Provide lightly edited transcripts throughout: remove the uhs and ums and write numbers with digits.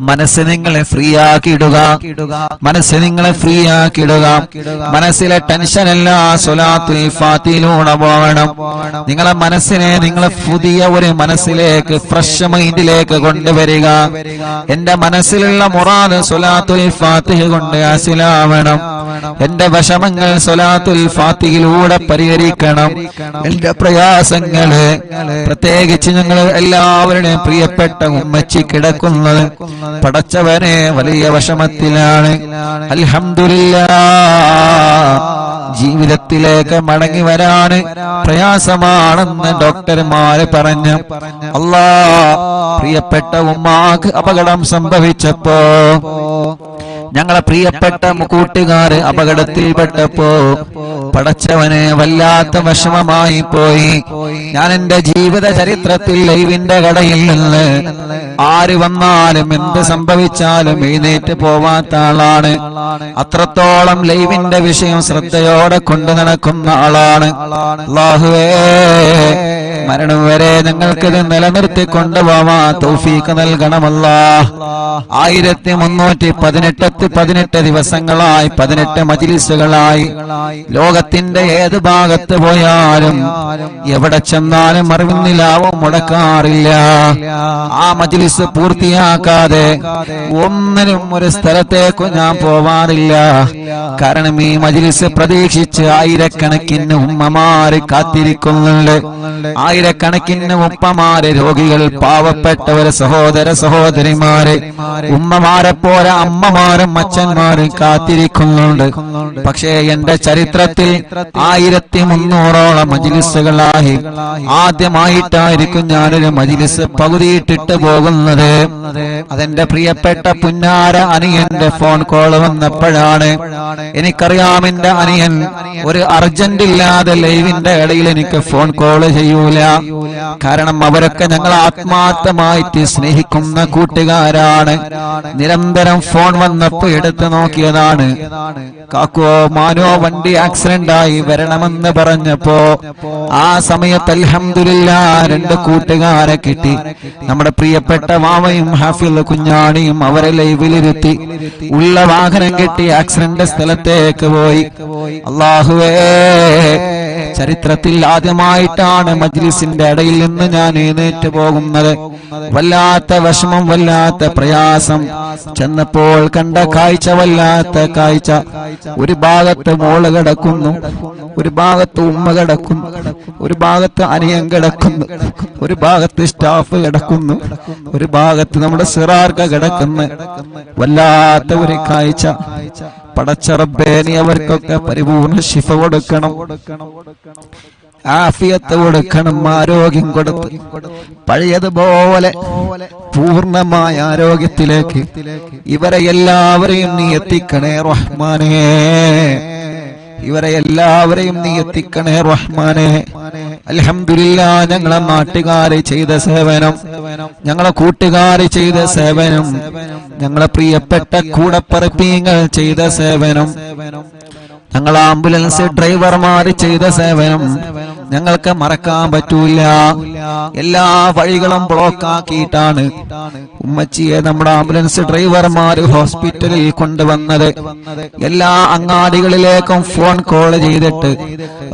മനസ്സ് നിങ്ങളെ ഫ്രീ ആക്കിയിടുക, മനസ്സ് നിങ്ങളെ ഫ്രീ ആക്കിയിടുക. മനസ്സിലെ ടെൻഷൻ എല്ലാം സ്വലാത്തുൽ ഫാത്തിഹയിലൂടെ പോകണം. നിങ്ങളെ മനസ്സിനെ നിങ്ങളെ പുതിയ ഒരു മനസ്സിലേക്ക്, ഫ്രഷ് മൈൻഡിലേക്ക് കൊണ്ടുവരിക. എന്റെ മനസ്സിലുള്ള മുറാദ് സ്വലാത്തുൽ ഫാത്തിഹ കൊണ്ട് ഹാസിലാവണം. എന്റെ വിഷമങ്ങൾ സ്വലാത്തുൽ ഫാത്തിഹയിലൂടെ പരിഹരിക്കണം. എന്റെ പ്രയാസങ്ങള്, പ്രത്യേകിച്ച് ഞങ്ങൾ എല്ലാവരുടെയും പ്രിയപ്പെട്ട ഉമ്മച്ചി കിടക്കുന്നത് പടച്ചവനെ വലിയ വിഷമത്തിലാണ്. അൽഹംദുലില്ലാഹ് ജീവിതത്തിലേക്ക് മടങ്ങി വരാന് പ്രയാസമാണെന്ന് ഡോക്ടർമാര് പറഞ്ഞു. അല്ലാഹ് പ്രിയപ്പെട്ട ഉമ്മാക്ക് അപകടം സംഭവിച്ചപ്പോ, ഞങ്ങളെ പ്രിയപ്പെട്ട കൂട്ടുകാര് അപകടത്തിൽപ്പെട്ടപ്പോ പടച്ചവനെ വല്ലാത്ത വിഷമമായി പോയി. ഞാൻ എന്റെ ജീവിത ചരിത്രത്തിൽ ലൈവിന്റെ കടയിൽ നിന്ന് ആര് വന്നാലും എന്ത് സംഭവിച്ചാലും എഴുന്നേറ്റ് പോവാത്ത ആളാണ്. അത്രത്തോളം ലൈവിന്റെ വിഷയം ശ്രദ്ധയോടെ കൊണ്ടു നടക്കുന്ന ആളാണ്. അല്ലാഹുവേ മരണം വരെ ഞങ്ങൾക്കിത് നിലനിർത്തി കൊണ്ടുപോവാ തൗഫീഖ് നൽകണമല്ലാഹ്. 1318 ദിവസങ്ങളായി, 18 മജ്‌ലിസുകളായി ലോകത്തിന്റെ ഏത് ഭാഗത്ത് പോയാലും എവിടെ ചെന്നാലും അറിവിന്നിലാവും മുടക്കാറില്ല. ആ മജ്‌ലിസ് പൂർത്തിയാക്കാതെ ഒന്നിനും ഒരു സ്ഥലത്തേക്കും ഞാൻ പോവാറില്ല. കാരണം ഈ മജ്‌ലിസ് പ്രതീക്ഷിച്ച് ആയിരക്കണക്കിന് ഉമ്മമാര് കാത്തിരിക്കുന്നുണ്ട്. ആയിരക്കണക്കിന് ഉപ്പമാര്, രോഗികൾ, പാവപ്പെട്ടവര്, സഹോദര സഹോദരിമാര്, ഉമ്മമാരെ പോലെ അമ്മമാരും അച്ഛന്മാരും കാത്തിരിക്കുന്നുണ്ട്. പക്ഷേ എന്റെ ചരിത്രത്തിൽ 1300ഓളം മജ്‌ലിസുകളായി ആദ്യമായിട്ടായിരിക്കും ഞാനൊരു മജ്‌ലിസ് പകുതിയിട്ടിട്ട് പോകുന്നത്. അതെന്റെ പ്രിയപ്പെട്ട പുന്നാര അനിയന്റെ ഫോൺ കോൾ വന്നപ്പോഴാണ്. എനിക്കറിയാം എന്റെ അനിയൻ ഒരു അർജന്റ് ഇല്ലാതെ ലൈവിന്റെ ഇടയിൽ എനിക്ക് ഫോൺ കോൾ ചെയ്യൂല. കാരണം അവരൊക്കെ ഞങ്ങൾ ആത്മാർത്ഥമായിട്ട് സ്നേഹിക്കുന്ന കൂട്ടുകാരാണ്. നിരന്തരം ഫോൺ വന്നപ്പോ എടുത്തു നോക്കിയതാണ്. കാക്കോ മാനോ വണ്ടി ആക്സിഡന്റ് ആയി വരണമെന്ന് പറഞ്ഞപ്പോ ആ സമയത്ത് അൽഹംദുലില്ലാഹ് 2 കൂട്ടുകാരെ കിട്ടി. നമ്മുടെ പ്രിയപ്പെട്ട മാമയും ഹാഫിൽ കുഞ്ഞാണിയും അവരെ ലൈവിലിരുത്തി ഉള്ള വാഹനം കിട്ടി ആക്സിഡന്റ് സ്ഥലത്തേക്ക് പോയി. അല്ലാഹുവേ ചരിത്രത്തിൽ ആദ്യമായിട്ടാണ് മജ്‌ലിസിന്റെ ഇടയിൽ നിന്ന് ഞാൻ എഴുന്നേറ്റ് പോകുന്നത്. വല്ലാത്ത വിഷമം, വല്ലാത്ത പ്രയാസം. ചെന്നപ്പോൾ കണ്ട കാഴ്ച വല്ലാത്ത കാഴ്ച. ഒരു ഭാഗത്ത് മോള് കിടക്കുന്നു, ഒരു ഭാഗത്ത് ഉമ്മ കിടക്കുന്നു, ഒരു ഭാഗത്ത് അനിയൻ കിടക്കുന്നു, ഒരു ഭാഗത്ത് സ്റ്റാഫ് കിടക്കുന്നു, ഒരു ഭാഗത്ത് നമ്മുടെ സിറാർക്ക കിടക്കുന്നു. വല്ലാത്ത ഒരു കാഴ്ച. പടച്ച റബ്ബേ നീ അവർക്കൊക്കെ പരിപൂർണ ശിഫ കൊടുക്കണം, ആഫിയത്ത് കൊടുക്കണം, ആരോഗ്യം കൊടുത്ത് പഴയതുപോലെ പൂർണ്ണമായ ആരോഗ്യത്തിലേക്ക് ഇവരെ എല്ലാവരെയും നീ എത്തിക്കണേ റഹ്മാനേ. ഇവരെ എല്ലാവരെയും നീ എത്തിക്കണേ റഹ്മാനേ. അൽഹംദുലില്ലാഹ് ഞങ്ങളെ നാട്ടുകാരെ ചെയ്ത സേവനം, ഞങ്ങളെ കൂട്ടുകാരെ ചെയ്ത സേവനം, ഞങ്ങളെ പ്രിയപ്പെട്ട കൂടപ്പറപ്പീങ്ങൾ ചെയ്ത സേവനം, ഞങ്ങൾ ആംബുലൻസ് ഡ്രൈവർമാർ ചെയ്ത സേവനം ഞങ്ങൾക്ക് മറക്കാൻ പറ്റൂല. എല്ലാ വഴികളും ബ്ലോക്ക് ആക്കിയിട്ടാണ് ഉമ്മച്ചിയെ നമ്മുടെ ആംബുലൻസ് ഡ്രൈവർമാർ ഹോസ്പിറ്റലിൽ കൊണ്ടുവന്നത്. എല്ലാ അങ്ങാടികളിലേക്കും ഫോൺ കോൾ ചെയ്തിട്ട്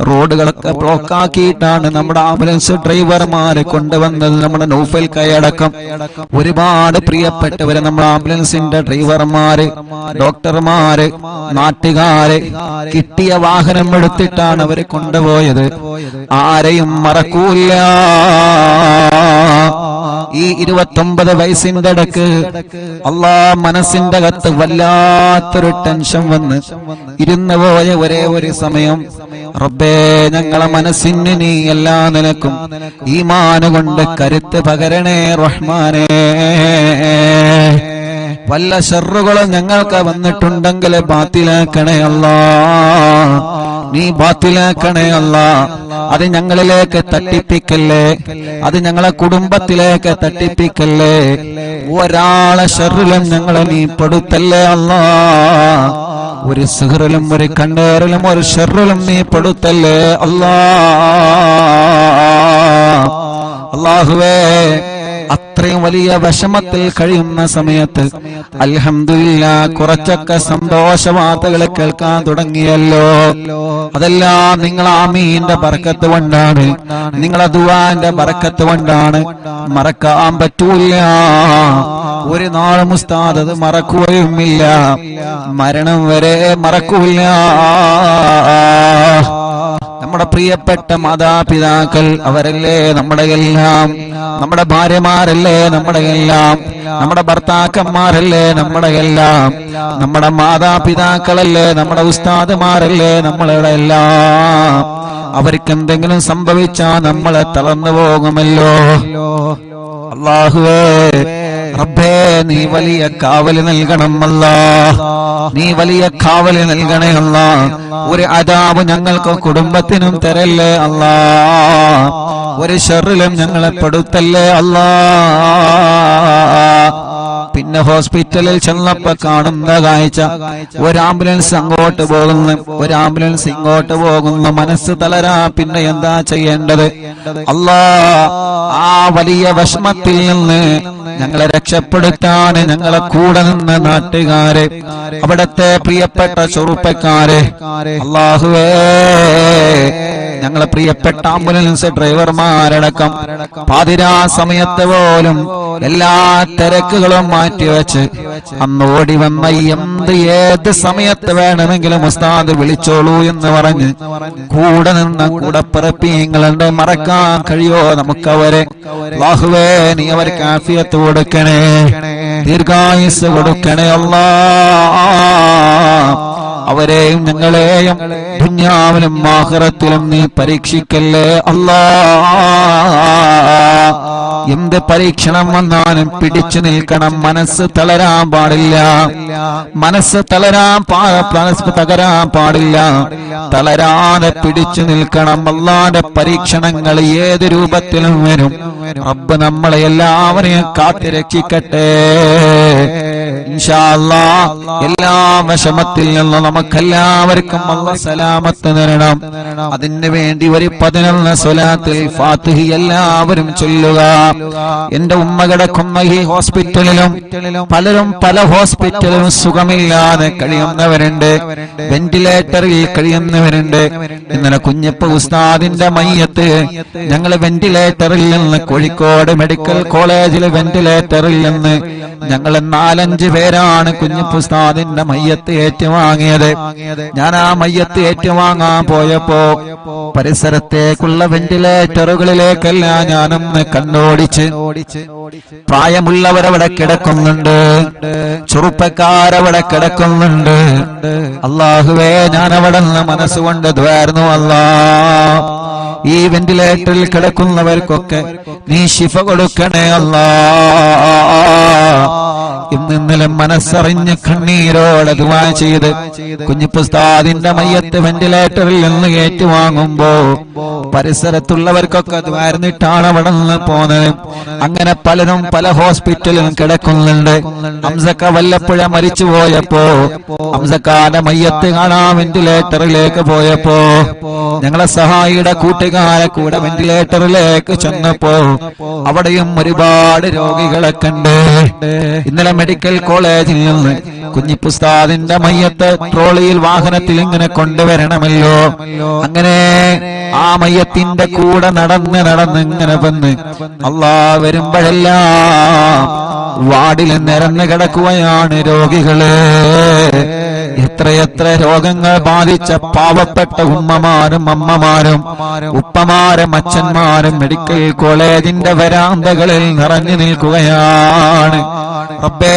റോഡുകളൊക്കെ ബ്ലോക്ക് ആക്കിയിട്ടാണ് നമ്മുടെ ആംബുലൻസ് ഡ്രൈവർമാർ കൊണ്ടുവന്നത്. നമ്മുടെ നൗഫൽ കൈയടക്കം ഒരുപാട് പ്രിയപ്പെട്ടവര് നമ്മുടെ ആംബുലൻസിന്റെ ഡ്രൈവർമാര്, ഡോക്ടർമാര്, നാട്ടുകാര് കിട്ടിയ വാഹനം എടുത്തിട്ടാണ് അവരെ കൊണ്ടുപോയത്. ആരെയും മറക്കൂല. ഈ 29 വയസ്സിന്റെ ഇടക്ക് മനസ്സിന്റെ അകത്ത് വല്ലാത്തൊരു ടെൻഷൻ വന്ന് ഇരുന്നു പോയ ഒരേ ഒരു സമയം, റബ്ബേ ഞങ്ങളെ മനസ്സിന് നീ എല്ലാ നിലക്കും ഈമാൻ കൊണ്ട് കരുത്ത് പകരണേ റഹ്മാനേ. വല്ല ശർറുകളും ഞങ്ങൾക്ക് വന്നിട്ടുണ്ടെങ്കിൽ ബാത്തിലാക്കണേ അല്ലാഹ്, നീ ബാത്തിലാക്കണേ അല്ലാഹ്. അത് ഞങ്ങളിലേക്ക് തട്ടിപ്പിക്കല്ലേ, അത് ഞങ്ങളെ കുടുംബത്തിലേക്ക് തട്ടിപ്പിക്കല്ലേ. ഒരാളെ ശർറിലും ഞങ്ങളെ നീ പെടുത്തല്ലേ അല്ലാഹ്. ഒരു സിഹ്റിലും ഒരു കണ്ണേറിലും ഒരു ശർറിലും നീ പെടുത്തല്ലേ അല്ലാഹ്. അല്ലാഹുവേ അത്രയും വലിയ വിഷമത്തിൽ കഴിയുന്ന സമയത്ത് അൽഹംദുലില്ലാ കുറച്ചൊക്കെ സന്തോഷ വാർത്തകൾ കേൾക്കാൻ തുടങ്ങിയല്ലോ. അതെല്ലാം നിങ്ങൾ ആമീന്റെ ബർക്കത്ത് കൊണ്ടാണ്, നിങ്ങളെ ദുആന്റെ ബർക്കത്ത് കൊണ്ടാണ്. മറക്കാൻ പറ്റൂല, ഒരു നാളും ഉസ്താദ് അത് മറക്കുകയുമില്ല, മരണം വരെ മറക്കൂല. നമ്മുടെ പ്രിയപ്പെട്ട മാതാപിതാക്കൾ അവരല്ലേ നമ്മുടെ എല്ലാം, നമ്മുടെ ഭാര്യമാരല്ലേ നമ്മുടെ എല്ലാം, നമ്മുടെ ഭർത്താക്കന്മാരല്ലേ നമ്മുടെ എല്ലാം, നമ്മുടെ മാതാപിതാക്കളല്ലേ നമ്മുടെ ഉസ്താദുമാരല്ലേ നമ്മളുടെ എല്ലാം. അവർക്ക് എന്തെങ്കിലും സംഭവിച്ചാൽ നമ്മളെ തളർന്നു പോകുമല്ലോ. അല്ലാഹുവേ റബ്ബേ നീ വലിയ കാവല് നൽകണം അല്ലാഹ്, നീ വലിയ കാവല് നൽകണേ അല്ലാഹ്. ഒരു അദാബ് ഞങ്ങൾക്ക് കുടുംബത്തിനും തരല്ലേ അല്ലാഹ്, ഒരു ശർറിലും ഞങ്ങളെ പെടുത്തല്ലേ അല്ലാഹ്. പിന്നെ ഹോസ്പിറ്റലിൽ ചെന്നപ്പോ കാണുന്ന കാഴ്ച, ഒരു ആംബുലൻസ് അങ്ങോട്ട് പോകുന്നു, ഒരു ആംബുലൻസ് ഇങ്ങോട്ട് പോകുന്നു. മനസ്സ് തളരാ, പിന്നെ എന്താ ചെയ്യേണ്ടത് അല്ലാഹ്? ആ വലിയ വിഷമത്തിൽ നിന്ന് ഞങ്ങളെ രക്ഷപ്പെടുത്താൻ ഞങ്ങളെ കൂടെ നിന്ന നാട്ടുകാരെ, അവിടത്തെ പ്രിയപ്പെട്ട ചെറുപ്പക്കാരെ, അല്ലാഹുവേ ഞങ്ങളെ പ്രിയപ്പെട്ട ആംബുലൻസ് ഡ്രൈവർമാരടക്കം പാതിരാ സമയത്ത് പോലും എല്ലാ തിരക്കുകളും മാറ്റിവെച്ച് അന്ന് ഓടി വന്ന ഏത് സമയത്ത് വേണമെങ്കിലും ഉസ്താദ് വിളിച്ചോളൂ എന്ന് പറഞ്ഞ് കൂടെ നിന്ന കൂടപ്പിറപ്പിങ്ങളുണ്ട്. മറക്കാൻ കഴിയോ നമുക്കവരെ? അല്ലാഹുവേ നീ അവർക്ക് ആഫിയത്ത് കൊടുക്കണേ, ദീർഘായുസ് കൊടുക്കണേ അല്ലാഹ്. അവരെയും ഞങ്ങളെയും ദുനിയാവിലും ആഖിറത്തിലും നീ പരീക്ഷിക്കല്ലേ അല്ലാഹ്. എന്ത് പരീക്ഷണം വന്നാലും പിടിച്ചു നിൽക്കണം, മനസ്സ് തളരാൻ പാടില്ല, മനസ്സ് തകരാൻ പാടില്ല, തളരാതെ പിടിച്ചു നിൽക്കണം. അല്ലാഹുവിന്റെ പരീക്ഷണങ്ങൾ ഏത് രൂപത്തിലും വരും. റബ്ബ് നമ്മളെ എല്ലാവരെയും കാത്തുരക്ഷിക്കട്ടെ ഇൻഷാ അല്ലാഹ്. എല്ലാ വിഷമത്തിൽ നിന്നും നമുക്കെല്ലാവർക്കും അല്ലാഹ് സലാമത്ത് തരണം. അതിനു വേണ്ടി ഒരു 11 സ്വലാത്തുൽ ഫാത്തിഹ എല്ലാവരും ചൊല്ലുക. എന്റെ ഉമ്മ കിടക്കുന്ന ഈ ഹോസ്പിറ്റലിലും പലരും പല ഹോസ്പിറ്റലിലും സുഖമില്ലാതെ കഴിയുന്നവരുണ്ട്, വെന്റിലേറ്ററിൽ കഴിയുന്നവരുണ്ട്. ഇന്നലെ കുഞ്ഞപ്പ ഉസ്താദിന്റെ മയ്യത്ത് ഞങ്ങൾ വെന്റിലേറ്ററിൽ നിന്ന്, കോഴിക്കോട് മെഡിക്കൽ കോളേജിലെ വെന്റിലേറ്ററിൽ നിന്ന് ഞങ്ങൾ 4-5 പേരാണ് കുഞ്ഞപ്പ ഉസ്താദിന്റെ മയ്യത്ത് ഏറ്റുവാങ്ങിയത്. ഞാൻ ആ മയ്യത്ത് ഏറ്റുവാങ്ങാൻ പോയപ്പോ പരിസരത്തേക്കുള്ള വെന്റിലേറ്ററുകളിലേക്കെല്ലാം ഞാനൊന്ന് കണ്ണോടിച്ച്, പ്രായമുള്ളവരവിടെ കിടക്കുന്നുണ്ട്, ചെറുപ്പക്കാരവിടെ കിടക്കുന്നുണ്ട്. അല്ലാഹുവേ ഞാൻ അവിടെ നിന്ന് മനസ്സുകൊണ്ട് ദ്വാരുന്നു അല്ലാഹ്. ഈ വെന്റിലേറ്ററിൽ കിടക്കുന്നവർക്കൊക്കെ നീ ശിഫ കൊടുക്കണേ അല്ലാഹ്. ഇന്നലെ മനസ്സറിഞ്ഞ് കണ്ണീരോടെ ദുആ ചെയ്ത് കുഞ്ഞിപ്പുസ്താദിന്റെ മയ്യത്ത് വെന്റിലേറ്ററിൽ നിന്ന് ഏറ്റുവാങ്ങുമ്പോ പരിസരത്തുള്ളവർക്കൊക്കെ ദ്വാരന്നിട്ടാണ് അവിടെ നിന്ന് പോന്നത്. അങ്ങനെ പലരും പല ഹോസ്പിറ്റലിലും കിടക്കുന്നുണ്ട്. ഹംസക്ക വല്ലപ്പുഴ മരിച്ചു പോയപ്പോ ഹംസക്കാന്റെ മയ്യത്ത് കാണാൻ വെന്റിലേറ്ററിലേക്ക് പോയപ്പോ ഞങ്ങളെ സഹായിയുടെ കൂട്ടുകാരെ കൂടെ വെന്റിലേറ്ററിലേക്ക് ചെന്നപ്പോ അവിടെയും ഒരുപാട് രോഗികളെ കണ്ട്. ഇന്നലെ മെഡിക്കൽ കോളേജിൽ നിന്ന് കുഞ്ഞിപ്പുസ്താദിന്റെ മയ്യത്ത് ട്രോളിയിൽ വാഹനത്തിൽ ഇങ്ങനെ കൊണ്ടുവരണമല്ലോ. അങ്ങനെ ആ മയ്യത്തിന്റെ കൂടെ നടന്ന് ഇങ്ങനെ വന്ന് അല്ലാഹ് വരുമ്പോഴെല്ലാം വാർഡിൽ നിരന്ന് കിടക്കുകയാണ് രോഗികള്. എത്രയെത്ര രോഗങ്ങൾ ബാധിച്ച പാവപ്പെട്ട ഉമ്മമാരും അമ്മമാരും ഉപ്പമാരും അച്ഛന്മാരും മെഡിക്കൽ കോളേജിന്റെ വരാന്തകളിൽ നിറഞ്ഞു നിൽക്കുകയാണ്. റബ്ബേ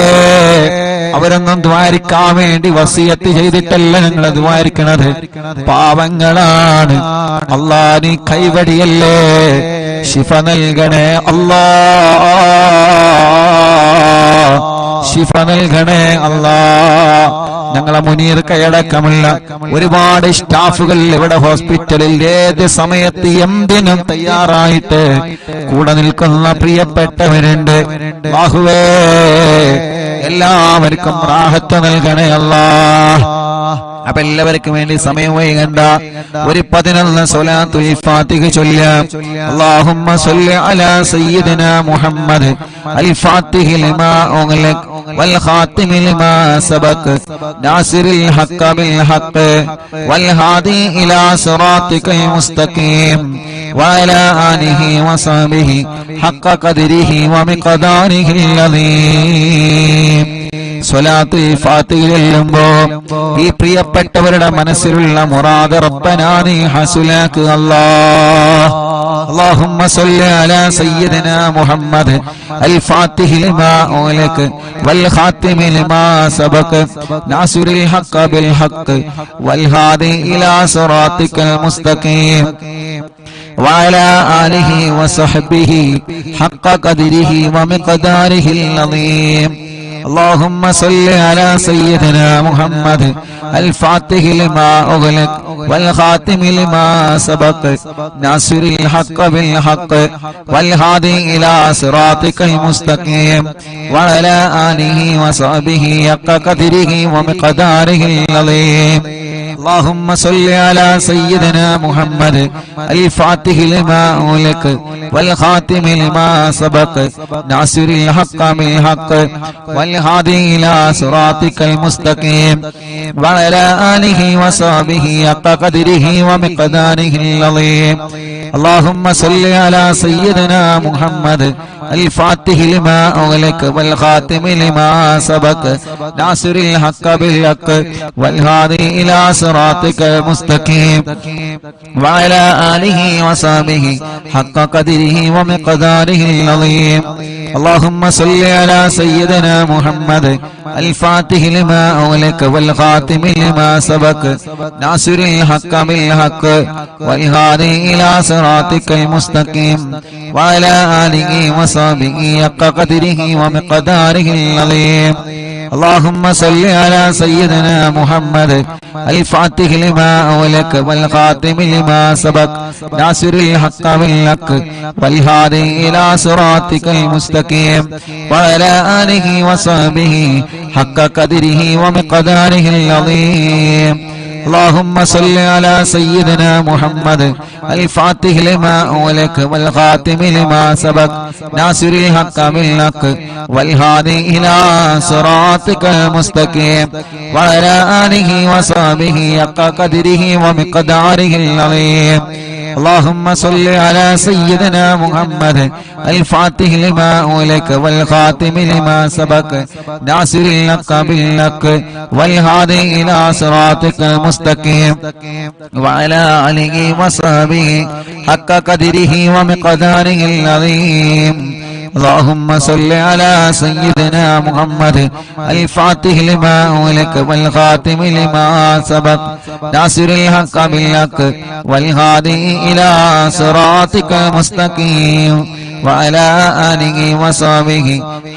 അവരൊന്നും ദ്വാരിക്കാൻ വേണ്ടി വസിയത്ത് ചെയ്തിട്ടല്ല ഞങ്ങൾ ദ്വാരിക്കണത്, പാവങ്ങളാണ്. അല്ലാഹ് നീ കൈവടിയല്ലേ, ശിഫ നൽകണേ അല്ലാഹ്, ശിഫ നൽകണേ അല്ലാഹ്. ഞങ്ങളെ മുനീർ കൈയടക്കമുള്ള ഒരുപാട് സ്റ്റാഫുകൾ ഇവിടെ ഹോസ്പിറ്റലിൽ ഏത് സമയത്ത് എന്തിനും തയ്യാറായിട്ട് കൂടെ നിൽക്കുന്ന പ്രിയപ്പെട്ടവരുണ്ട്. അല്ലാഹുവേ എല്ലാവർക്കും റാഹത്ത് നൽകണേ അല്ലാഹ്. അപ്പൊ എല്ലാവർക്കും വേണ്ടി സമയം വൈകണ്ട, ഒരു 11 സ്വലാത്തുൽ ഫാത്തിഹ ചൊല്ലാം. അല്ലാഹുമ്മ സ്വല്ലി അലാ സയ്യിദിനാ മുഹമ്മദ് അൽ ഫാത്തിഹി ലിമാ ഉഗ്ലഖ് വൽ ഖാതിമി ലിമാ സബഖ് നാസിറിൽ ഹഖ് ബിൽ ഹഖ് വൽ ഹാദി ഇലാ സിറാത്തിക്കൽ മുസ്തഖീം വഅലാ ആലിഹി വസഹ്ബിഹി ഹഖ് ഖദ്രിഹി വമിഖ്ദാരിഹിൽ അദീം. സ്വലാത്തുൽ ഫാത്തിഹ ചൊല്ലുമ്പോ ഈ പ്രിയപ്പെട്ടവരുടെ മനസ്സിലുള്ള മുറാദ് റബ്ബനാ നീ ഹസുലാക്ക് അല്ലാഹ്. اللهم صل على سيدنا محمد الفاتح لما أغلق والخاتم لما سبق ناصر الحق بالحق والهادي إلى صراطك المستقيم وعلى آله وصحبه حق قدره ومقداره العظيم. اللهم صل على سيدنا محمد الفاتح لما أغلق والخاتم لما سبق ناصر الحق بالحق والهادي إلى صراطك المستقيم وعلى آله وصحبه حق قدره ومقداره العظيم. اللهم صل على سيدنا محمد الفاتح لما أغلق والخاتم لما سبق ناصر الحق بالحق والهادي إلى صراطك المستقيم وعلى آله وصحبه حق قدره ومقداره العظيم. اللهم صل على سيدنا محمد الفاتح لما أغلق والخاتم لما سبق ناصر الحق بالحق والهادي إلى صراطك المستقيم وعلى آله وصحبه حق قدره ومقداره العظيم. اللهم صل على سيدنا محمد الفاتح لما أغلق والخاتم لما سبق ناصر الحق بالحق والهادي إلى صراطك المستقيم وعلى آله وصحبه حق قدره ومقداره العظيم. اللهم صل على سيدنا محمد الفاتح لما أغلق والخاتم لما سبق ناصر الحق بالحق والهادي إلى صراطك المستقيم وعلى آله وصحبه حق قدره ومقداره العظيم. اللهم صل على سيدنا محمد الفاتح لما أغلق والخاتم لما سبق ناصر الحق بالحق والهادي إلى صراطك المستقيم وعلى آله وصحبه حق قدره ومقداره العظيم. اللهم صل على سيدنا محمد الفاتح لما أغلق والخاتم لما سبق ناصر الحق بالحق والهادي إلى صراطك المستقيم وعلى آله وصحبه حق قدره ومقداره العظيم. اللهم صل على سيدنا محمد الفاتح لما أغلق والخاتم لما سبق ناصر الحق بالحق والهادي إلى صراطك المستقيم وعلى آله وصحبه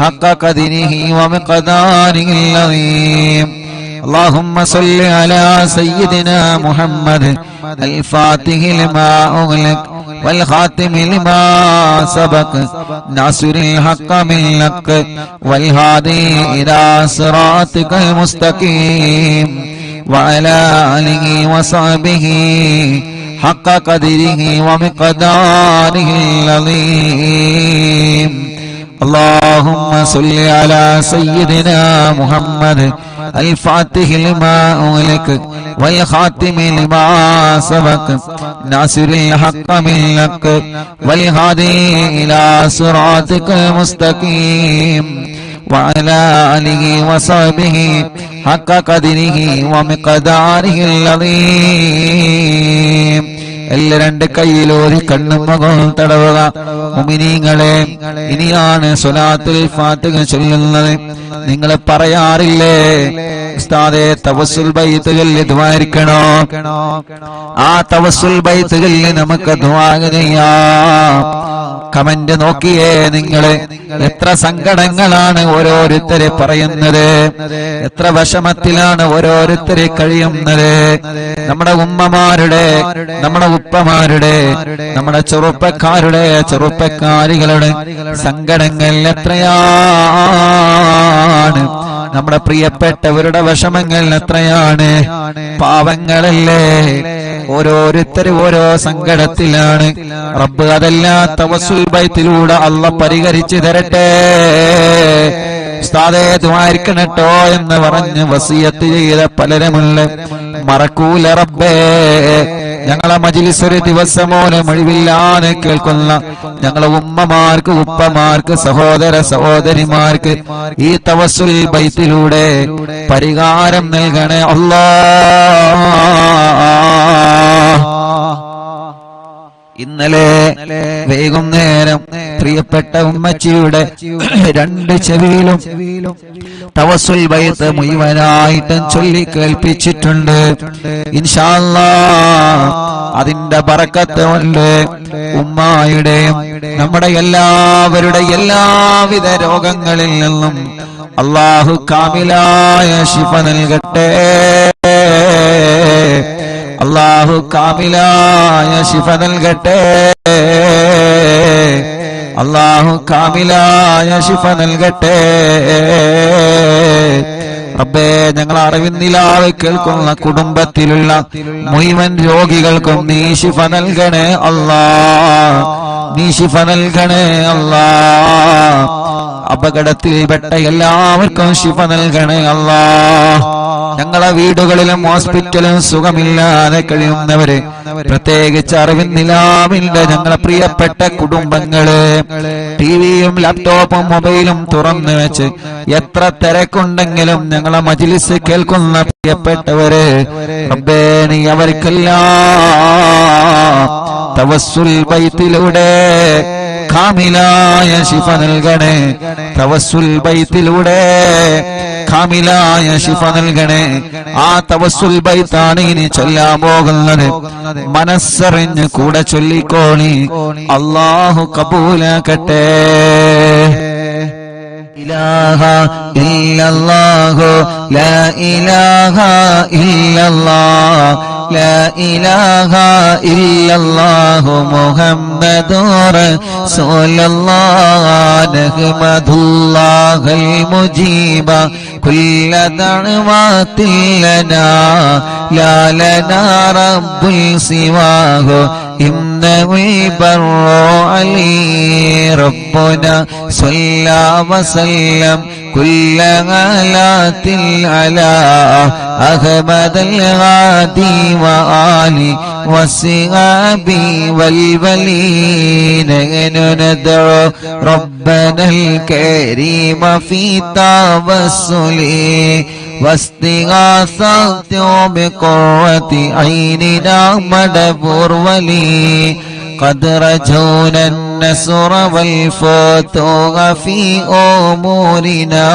حق قدره ومقداره العظيم. اللهم صل على سيدنا محمد الفاتح لما أغلق والخاتم لما سبق ناصر الحق بالحق والهادي إلى صراطك المستقيم وعلى آله وصحبه حق قدره ومقداره العظيم. اللهم صل على سيدنا محمد الفاتح لما أغلق والخاتم لما سبق ناصر الحق بالحق والهادي إلى صراطك المستقيم وعلى آله وصحبه حق قدره ومقداره العظيم. എല്ലാ രണ്ട് കൈയിലോരി കണ്ണും മുഖവും തടവുക. മുഅ്മിനീങ്ങളെ, ഇനിയാണ് സ്വലാത്തുൽ ഫാത്തിഹ ചൊല്ലുന്നത്. നിങ്ങൾ പറയാറില്ലേ ഉസ്താദേ തവസ്സുൽ ബൈത്ത് ചൊല്ലി ദുആയിരിക്കണോ? ആ തവസ്സുൽ ബൈത്ത് ചൊല്ലി നമുക്ക് ദുആ ചെയ്യാം. കമന്റ് നോക്കിയേ നിങ്ങള്, എത്ര സങ്കടങ്ങളാണ് ഓരോരുത്തരെ പറയുന്നത്, എത്ര വിഷമത്തിലാണ് ഓരോരുത്തരെ കഴിയുന്നത്. നമ്മുടെ ഉമ്മമാരുടെ, നമ്മുടെ ഉപ്പമാരുടെ, നമ്മുടെ ചെറുപ്പക്കാരികളുടെ സങ്കടങ്ങൾ എത്രയാണ്. നമ്മുടെ പ്രിയപ്പെട്ടവരുടെ വിഷമങ്ങൾ എത്രയാണ്. പാവങ്ങളല്ലേ, ഓരോരുത്തരും ഓരോ സങ്കടത്തിലാണ്. റബ്ബ് അതെല്ലാം തവസ്സുൽ ബൈത്തിലൂടെ അല്ലാഹ് പരിഹരിച്ചു തരട്ടെ. ഉസ്താദേ ദുആയിരിക്കണട്ടോ എന്ന് പറഞ്ഞ് വസിയത്ത് ചെയ്ത പലരുമുണ്ട്. മറക്കൂല റബ്ബേ. ഞങ്ങളെ മജ്ലിസ് ഒരു ദിവസമോലും ഒഴിവില്ലാതെ കേൾക്കുന്ന ഞങ്ങളെ ഉമ്മമാർക്ക്, ഉപ്പമാർക്ക്, സഹോദര സഹോദരിമാർക്ക് ഈ തവസ്സുൽ ബൈത്തിലൂടെ പരിഹാരം നൽകണേ അല്ലാഹ്. ഇന്നലെ വൈകുന്നേരം പ്രിയപ്പെട്ട ഉമ്മച്ചിയുടെ രണ്ട് ചെവിയിലും തവസ്സുൽ ബൈത്ത് മുഴുവനായിട്ടും ചൊല്ലി കേൾപ്പിച്ചിട്ടുണ്ട്. ഇൻഷാ അല്ലാഹ് അതിന്റെ ബറക്കത്ത് കൊണ്ട് ഉമ്മായുടെയും നമ്മുടെ എല്ലാവരുടെ എല്ലാവിധ രോഗങ്ങളിൽ നിന്നും അല്ലാഹു കാമിലായ ശിഫ നൽകട്ടെ. അല്ലാഹു കാമിലായ ശിഫ നൽകട്ടെ. അല്ലാഹു കാമിലായ ശിഫ നൽകട്ടെ. റബ്ബേ, ഞങ്ങൾ അറിവിന്നിലാവ് കേൾക്കുന്ന കുടുംബത്തിലുള്ള മുഴുവൻ രോഗികൾക്കും നീ ശിഫ നൽകണേ അല്ലാഹ്. നീ ശിഫ നൽകണേ അല്ലാഹ്. അപകടത്തിൽപ്പെട്ട എല്ലാവർക്കും ശിഫ നൽകണേ അല്ലാഹ്. ഞങ്ങളെ വീടുകളിലും ഹോസ്പിറ്റലും സുഖമില്ലാതെ കഴിയുന്നവര്, പ്രത്യേകിച്ച് അറിവിന്നിലാവിന്റെ ഞങ്ങളെ പ്രിയപ്പെട്ട കുടുംബങ്ങള് ടിവിയും ലാപ്ടോപ്പും മൊബൈലും തുറന്നു വെച്ച് എത്ര തിരക്കുണ്ടെങ്കിലും ഞങ്ങളെ മജ്ലിസ് കേൾക്കുന്ന പ്രിയപ്പെട്ടവര്, റബ്ബേ നീ അവർക്കെല്ലാം തവസ്സുൽ ബൈത്തിലൂടെ കാമിലായ ശിഫ നൽകണേ. തവസ്സുൽ ബൈത്തിലൂടെ കാമിലായ ശിഫ നൽകണേ. ആ തവസ്സുൽ ബൈത്താണ് ഇനി ചൊല്ലാൻ പോകുന്നത്. മനസ്സറിഞ്ഞ് കൂടെ ചൊല്ലിക്കോളി. അല്ലാഹു കബൂലാക്കട്ടെ. ഇലാഹ ഇല്ലല്ലാഹു ലാ ഇലാഹ ഇല്ലല്ലാഹ് ലാ ഇലാഹ ഇല്ലല്ലാഹു മുഹമ്മദുർ റസൂലുള്ളാഹ് നഹ്മദുല്ലാഹൽ മുജീബ കുല്ല ദഅവാതിൽ ലനാ ലാ ലനാ റബ്ബുൽ സിവാഹു ഇന്നഹുൽ ബർറു അലീ റബ്ബുനാ സ്വല്ലാ വസല്ലം കുല്ല ഗലാത്തിൽ അലാ അഹ്മദൽ ഹാദി വആലി വസ്സഹാബി വൽവലീന നദഉ റബ്ബനൽ കരീമ ഫീ തവസ്സുലി واستغاثة بقرة عيننا مدبر ولي قد رجونا النصر والفتوح في أمورنا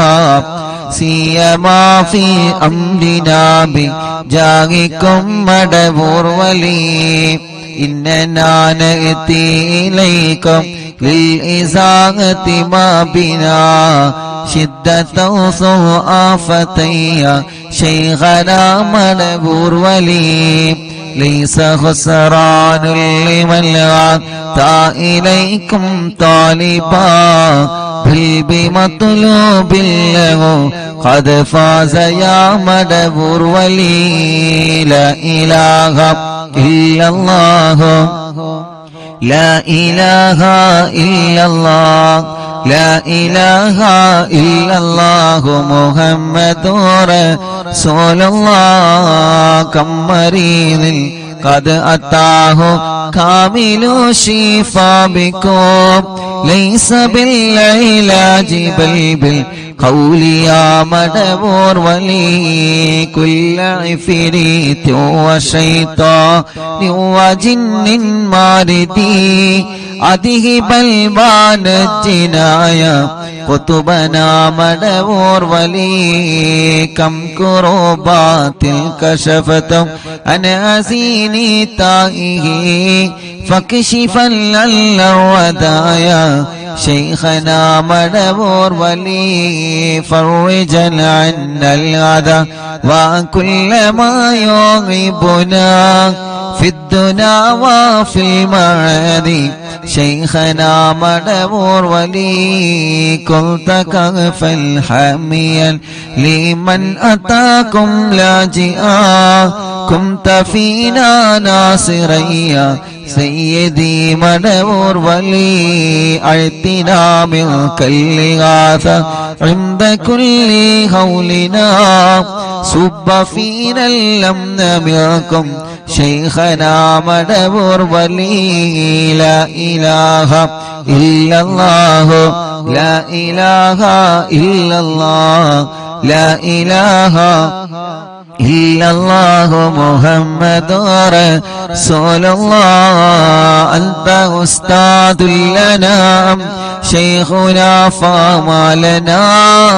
سيما في أمرنا بجاهكم مدبر ولي إننا نأتي إليكم للإزاغة ما بنا شدة آفتي شيخنا مدبور ولي ليس خسران لمن أتى إليكم طالبا بل بمطلوب له قد فاز يا مدبور ولي لا إله إلا الله لا إله إلا الله لا إله إلا الله محمد رسول الله كم مريض قد أتاه كامل الشفاء بكم ليس بالعلاج بل بالقول يا مدبور ولي كل عفريت وشيطان وجن ماردي أذهب البان الجنايا قطبنا مدبور ولي كم كروبات كشفتم عن أزيني تائه فكشفا للودايا شيخنا مدبور ولي فرجا عنا الأذى وكل ما يغيبنا في الدنا وفي المعادي شيخنا مدبور ولي كنت كغفا حاميا لمن أتاكم لاجئا كنت فينا ناصريا سيدي مدبور ولي أعطنا من كل غاثة عند كل هولنا صب فينا الأمن منكم شيخنا مدبور ولي لا إله إلا الله لا إله إلا الله لا إله إلا الله محمد رسول الله أنت أستاذ لنا شيخنا فما لنا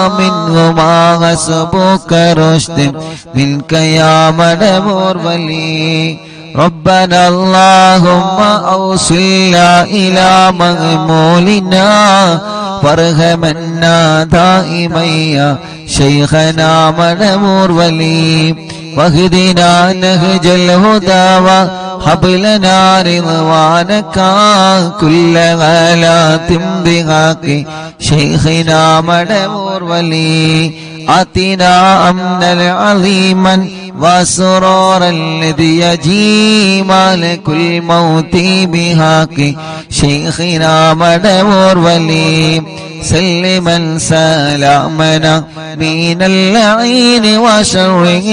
منه ما حسبك رشد منك يا مدبور ولي ربنا اللهم أوصلنا إلى مغمولنا وارحمنا دائما يا شيخنا مدبور ولي واهدنا نهج الهدى وهب لنا رضوانك كل غلات بحق شيخنا مدبور ولي آتنا أمنا عظيما وسرورا الذي يجيب لكل موت بحق شيخنا مدبور ولي سلما سلامنا من اللعين وشره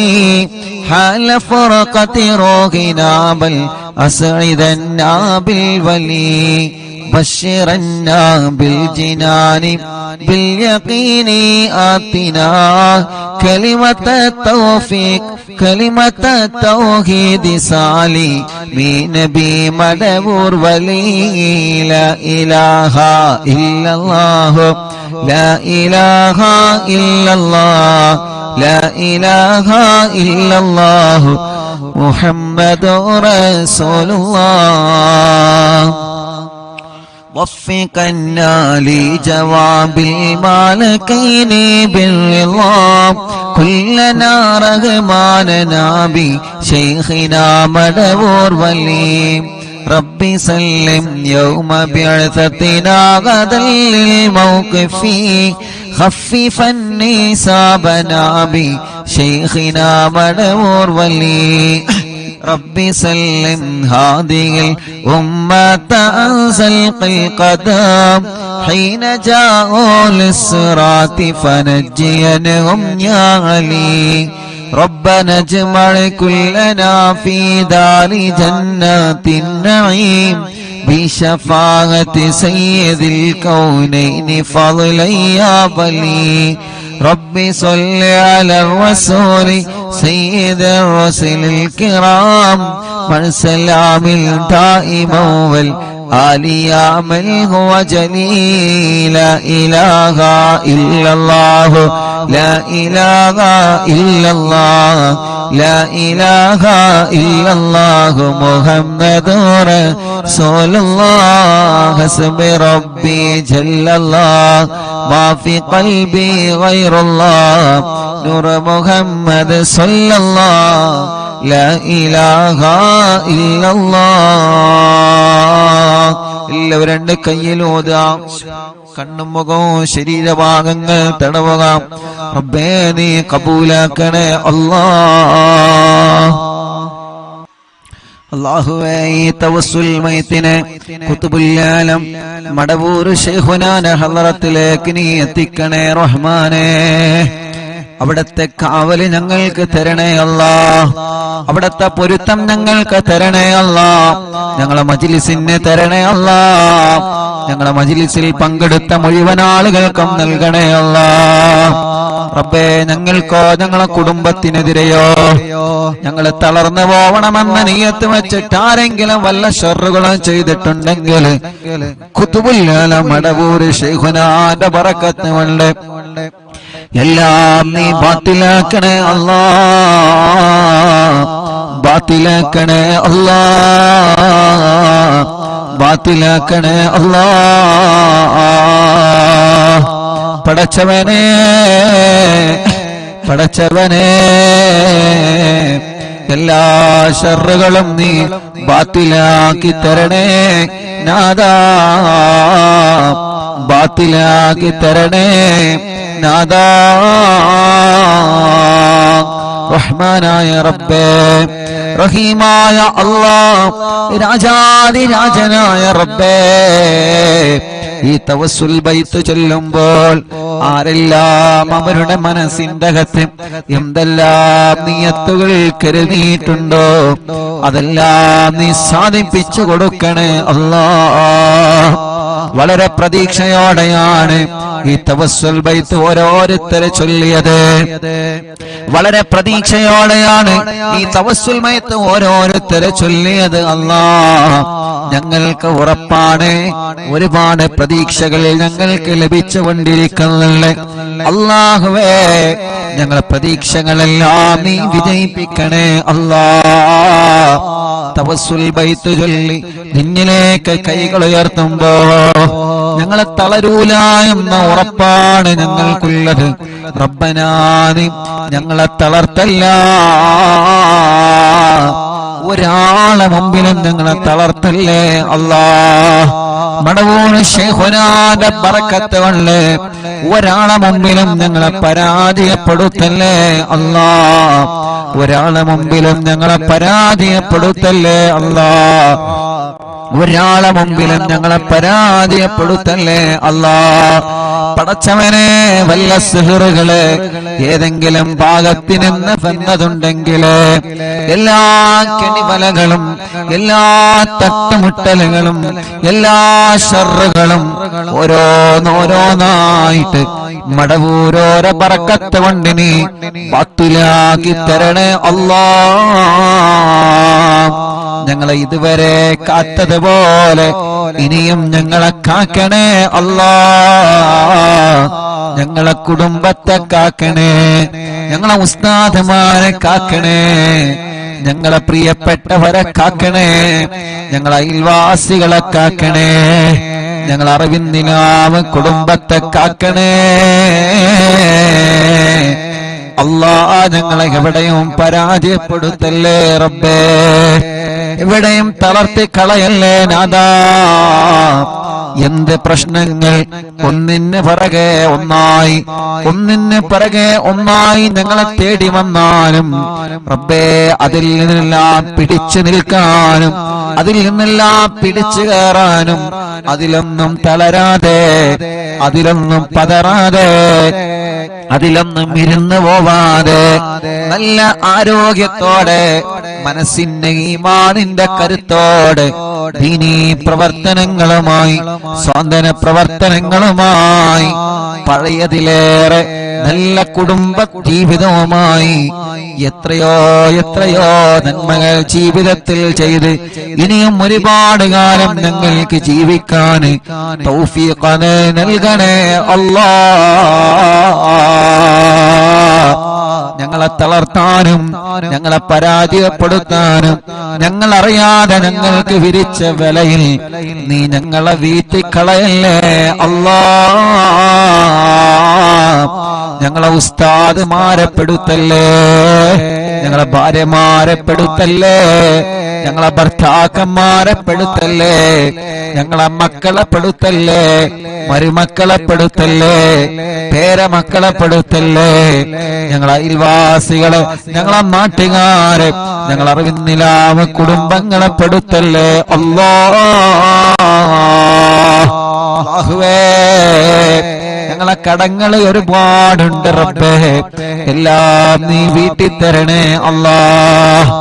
حال فرقة روحنا بل أسعدنا بالولي بشرنا بالجنان باليقين آتنا كلمة التوفيق كلمة التوحيد صالي من نبي مدبور ولي لا إله إلا الله لا إله إلا الله لا إله إلا الله محمد رسول الله وفقنا لجواب المالكين بالرضا كلنا رغماننا بشيخنا مدبور ولي ربي سلم يوم بعثتنا غدا للموقف خففا نسابنا بشيخنا مدبور ولي ربي سلم هذه الأمة أنزل القدم حين جاءوا للصراط فنجينهم يا علي ربنا اجمع كلنا في دار جنات النعيم بشفاعة سيد الكونين فضلا يا بلي ربي صل على الرسول سيد الرسل الكرام من سلام دائما والآل يا من هو جليل لا إله إلا الله لا إله إلا الله لا إله إلا الله محمد رسول الله حسب ربي جل الله ما في قلبي غير الله نور محمد صلى الله لا إله إلا الله എല്ലാവരും രണ്ട് കയ്യിലോതാം കണ്ണും മുഖവും ശരീരഭാഗങ്ങൾ തടവുക റബ്ബേ നീ കബൂലാക്കണേ അല്ലാഹുവേ ഈ തവസ്സുൽ മൈത്തിനെ ഖുതുബുൽ ആലം മടവൂർ ശൈഖുനാന ഹളറത്തിലേക്ക് നീ എത്തിക്കണേ റഹ്മാനേ അവിടത്തെ കാവല് ഞങ്ങൾക്ക് തരണേ അല്ലാഹ് അവിടത്തെ പൊരുത്തം ഞങ്ങൾക്ക് തരണേ അല്ലാഹ് ഞങ്ങളെ മജ്ലിസിനെ തരണേ അല്ലാഹ് ഞങ്ങളെ മജ്ലിസിൽ പങ്കെടുത്ത മുഴുവൻ ആളുകൾക്കും നൽകണേ അല്ലാഹ് റബ്ബേ ഞങ്ങൾക്കോ ഞങ്ങളെ കുടുംബത്തിനെതിരെയോ ഞങ്ങൾ തളർന്നു പോവണമെന്ന നിയ്യത്ത് വെച്ചിട്ട് ആരെങ്കിലും വല്ല ഷർറുകളും ചെയ്തിട്ടുണ്ടെങ്കിൽ ഖുതുബുൽ ആലം മടവൂർ ശൈഖുനാന്റെ ബറക്കത്ത് കൊണ്ട് എല്ലാം നീ ബാത്തിലാക്കണേ അല്ലാഹ് ബാത്തിലാക്കണേ അല്ലാഹ് ബാത്തിലാക്കണേ അല്ലാഹ് പടച്ചവനേ പടച്ചവനേ എല്ലാ ശർറുകളും നീ ബാത്തിലാക്കി തരണേ നാദാ, ബാത്തിലാക്കി തരണേ നാദാ. റഹ്മാനായ റബ്ബേ, റഹീമായ അല്ലാഹ്, രാജാധിരാജനായ റബ്ബേ, ഈ തവസ്സുൽ ബൈത്ത് ചൊല്ലുമ്പോൾ ആരെല്ലാം അവരുടെ മനസ്സിന്റെ അകത്ത് എന്തെല്ലാം നിയത്തുകൾ കരുതിയിട്ടുണ്ടോ അതെല്ലാം നീ സാധിപ്പിച്ചു കൊടുക്കണേ അല്ലാഹ്. വളരെ പ്രതീക്ഷയോടെയാണ് ഈ തവസ്സുൽ ബൈത്ത് ഓരോരുത്തരെ ചൊല്ലിയത്. വളരെ പ്രതീക്ഷയോടെയാണ് ഈ തവസ്സുൽ ബൈത്ത് ഓരോരുത്തരെ ചൊല്ലിയത്. അല്ലാഹ്, ഞങ്ങൾക്ക് ഉറപ്പാണ് ഒരുപാട് പ്രതീക്ഷകൾ ഞങ്ങൾക്ക് ലഭിച്ചുകൊണ്ടിരിക്കുന്നുണ്ട്. അല്ലാഹുവേ, ഞങ്ങളെ പ്രതീക്ഷകളെല്ലാം നീ വിജയിപ്പിക്കണേ അല്ലാഹ്. തവസ്സുൽ ബൈത്ത് ചൊല്ലി നിന്നിലേക്ക് കൈകൾ ഉയർത്തുമ്പോ ഞങ്ങളെ തളരൂല എന്ന ഉറപ്പാണ് ഞങ്ങൾക്കുള്ളത്. റബ്ബനാ, നീ ഞങ്ങളെ തളർത്തല്ല, ഒരാളെ മുമ്പിലും ഞങ്ങളെ തളർത്തല്ലേ അല്ലാഹ്. മടവൂർ ശൈഖുനാന്റെ ബറക്കത്ത് കൊണ്ട് ഒരാളെ മുമ്പിലും ഞങ്ങളെ പരാജയപ്പെടുത്തല്ലേ അല്ലാഹ്. ഒരാളെ മുമ്പിലും ഞങ്ങളെ പരാജയപ്പെടുത്തല്ലേ അല്ലാഹ്. ഒരാളെ മുമ്പിലും ഞങ്ങളെ പരാജയപ്പെടുത്തല്ലേ അല്ലാഹ്. പടച്ചവനെ, വല്ല സിഹറുകള് ഏതെങ്കിലും ഭാഗത്തിനെന്ന് വന്നതുണ്ടെങ്കിൽ എല്ലാ കെണിവലകളും എല്ലാ തട്ടുമുട്ടലുകളും എല്ലാ ശർറുകളും ഓരോന്നോരോന്നായിട്ട് മടവൂരോര ബറക്കത്ത് കൊണ്ട് നീ ബാത്തിലാക്കി തരണേ അല്ലാഹ്. ഞങ്ങളെ ഇതുവരെ കാത്തതുപോലെ ഇനിയും ഞങ്ങളെ കാക്കണേ അല്ലാഹ്. ഞങ്ങളെ കുടുംബത്തെ കാക്കണേ, ഞങ്ങളെ ഉസ്താദുമാരെ കാക്കണേ, ഞങ്ങളെ പ്രിയപ്പെട്ടവരെ കാക്കണേ, ഞങ്ങളെ അയൽവാസികളെ കാക്കണേ, ഞങ്ങളെ അറിവിന്ദിനാവ് കുടുംബത്തെ കാക്കണേ അല്ലാഹ്. ഞങ്ങളെ എവിടെയും പരാജയപ്പെടുത്തല്ലേ റബ്ബേ, എവിടെയും തളർത്തി കളയല്ലേ നാദാ. എന്ത് പ്രശ്നങ്ങൾ ഒന്നിന് പിറകെ ഒന്നായി ഒന്നിന് പിറകെ ഒന്നായി ഞങ്ങളെ തേടി വന്നാലും റബ്ബേ, അതിൽ നിന്നെല്ലാം പിടിച്ചു നിൽക്കാനും അതിൽ നിന്നെല്ലാം പിടിച്ചു കയറാനും അതിലൊന്നും തളരാതെ അതിലൊന്നും പതറാതെ അതിലൊന്നും ഇരുന്നു പോവാതെ നല്ല ആരോഗ്യത്തോടെ മനസ്സിന്റെ ഈമാനിന്റെ കരുത്തോടെ ദീനീ പ്രവർത്തനങ്ങളുമായി സ്വാന്തന പ്രവർത്തനങ്ങളുമായി പഴയതിലേറെ നല്ല കുടുംബ ജീവിതവുമായി എത്രയോ എത്രയോ നന്മകൾ ജീവിതത്തിൽ ചെയ്ത് ഇനിയും ഒരുപാട് കാലം ഞങ്ങൾക്ക് ജീവിക്കാൻ തൗഫീഖ് നൽകണേ അല്ലാഹ്. ഞങ്ങളെ തളർത്താനും ഞങ്ങളെ പരാജയപ്പെടുത്താനും ഞങ്ങളറിയാതെ ഞങ്ങൾക്ക് വിരിച്ച വിലയിൽ നീ ഞങ്ങളെ വീഴ്ത്തിക്കളയല്ലേ അല്ലാഹ്. ഞങ്ങളെ ഉസ്താദുമാരെ പെടുത്തല്ലേ, ഞങ്ങളെ ഭാര്യമാരെ പെടുത്തല്ലേ, ഞങ്ങളെ ഭർത്താക്കന്മാരെ പെടുത്തല്ലേ, ഞങ്ങളെ മക്കളെ പെടുത്തല്ലേ, മരുമക്കളെ പെടുത്തല്ലേ, പേരമക്കളെ പെടുത്തല്ലേ, ഞങ്ങളെ അയൽവാസികളെ, ഞങ്ങളെ നാട്ടുകാരെ, ഞങ്ങളെ അറിവിന്നിലാവ് കുടുംബങ്ങളെ പെടുത്തല്ലേ അല്ലാഹുവേ. ഞങ്ങളെ കടങ്ങൾ ഒരുപാടുണ്ട് റബ്ബേ, എല്ലാം നീ വീട്ടി തരണേ അല്ലാഹ്.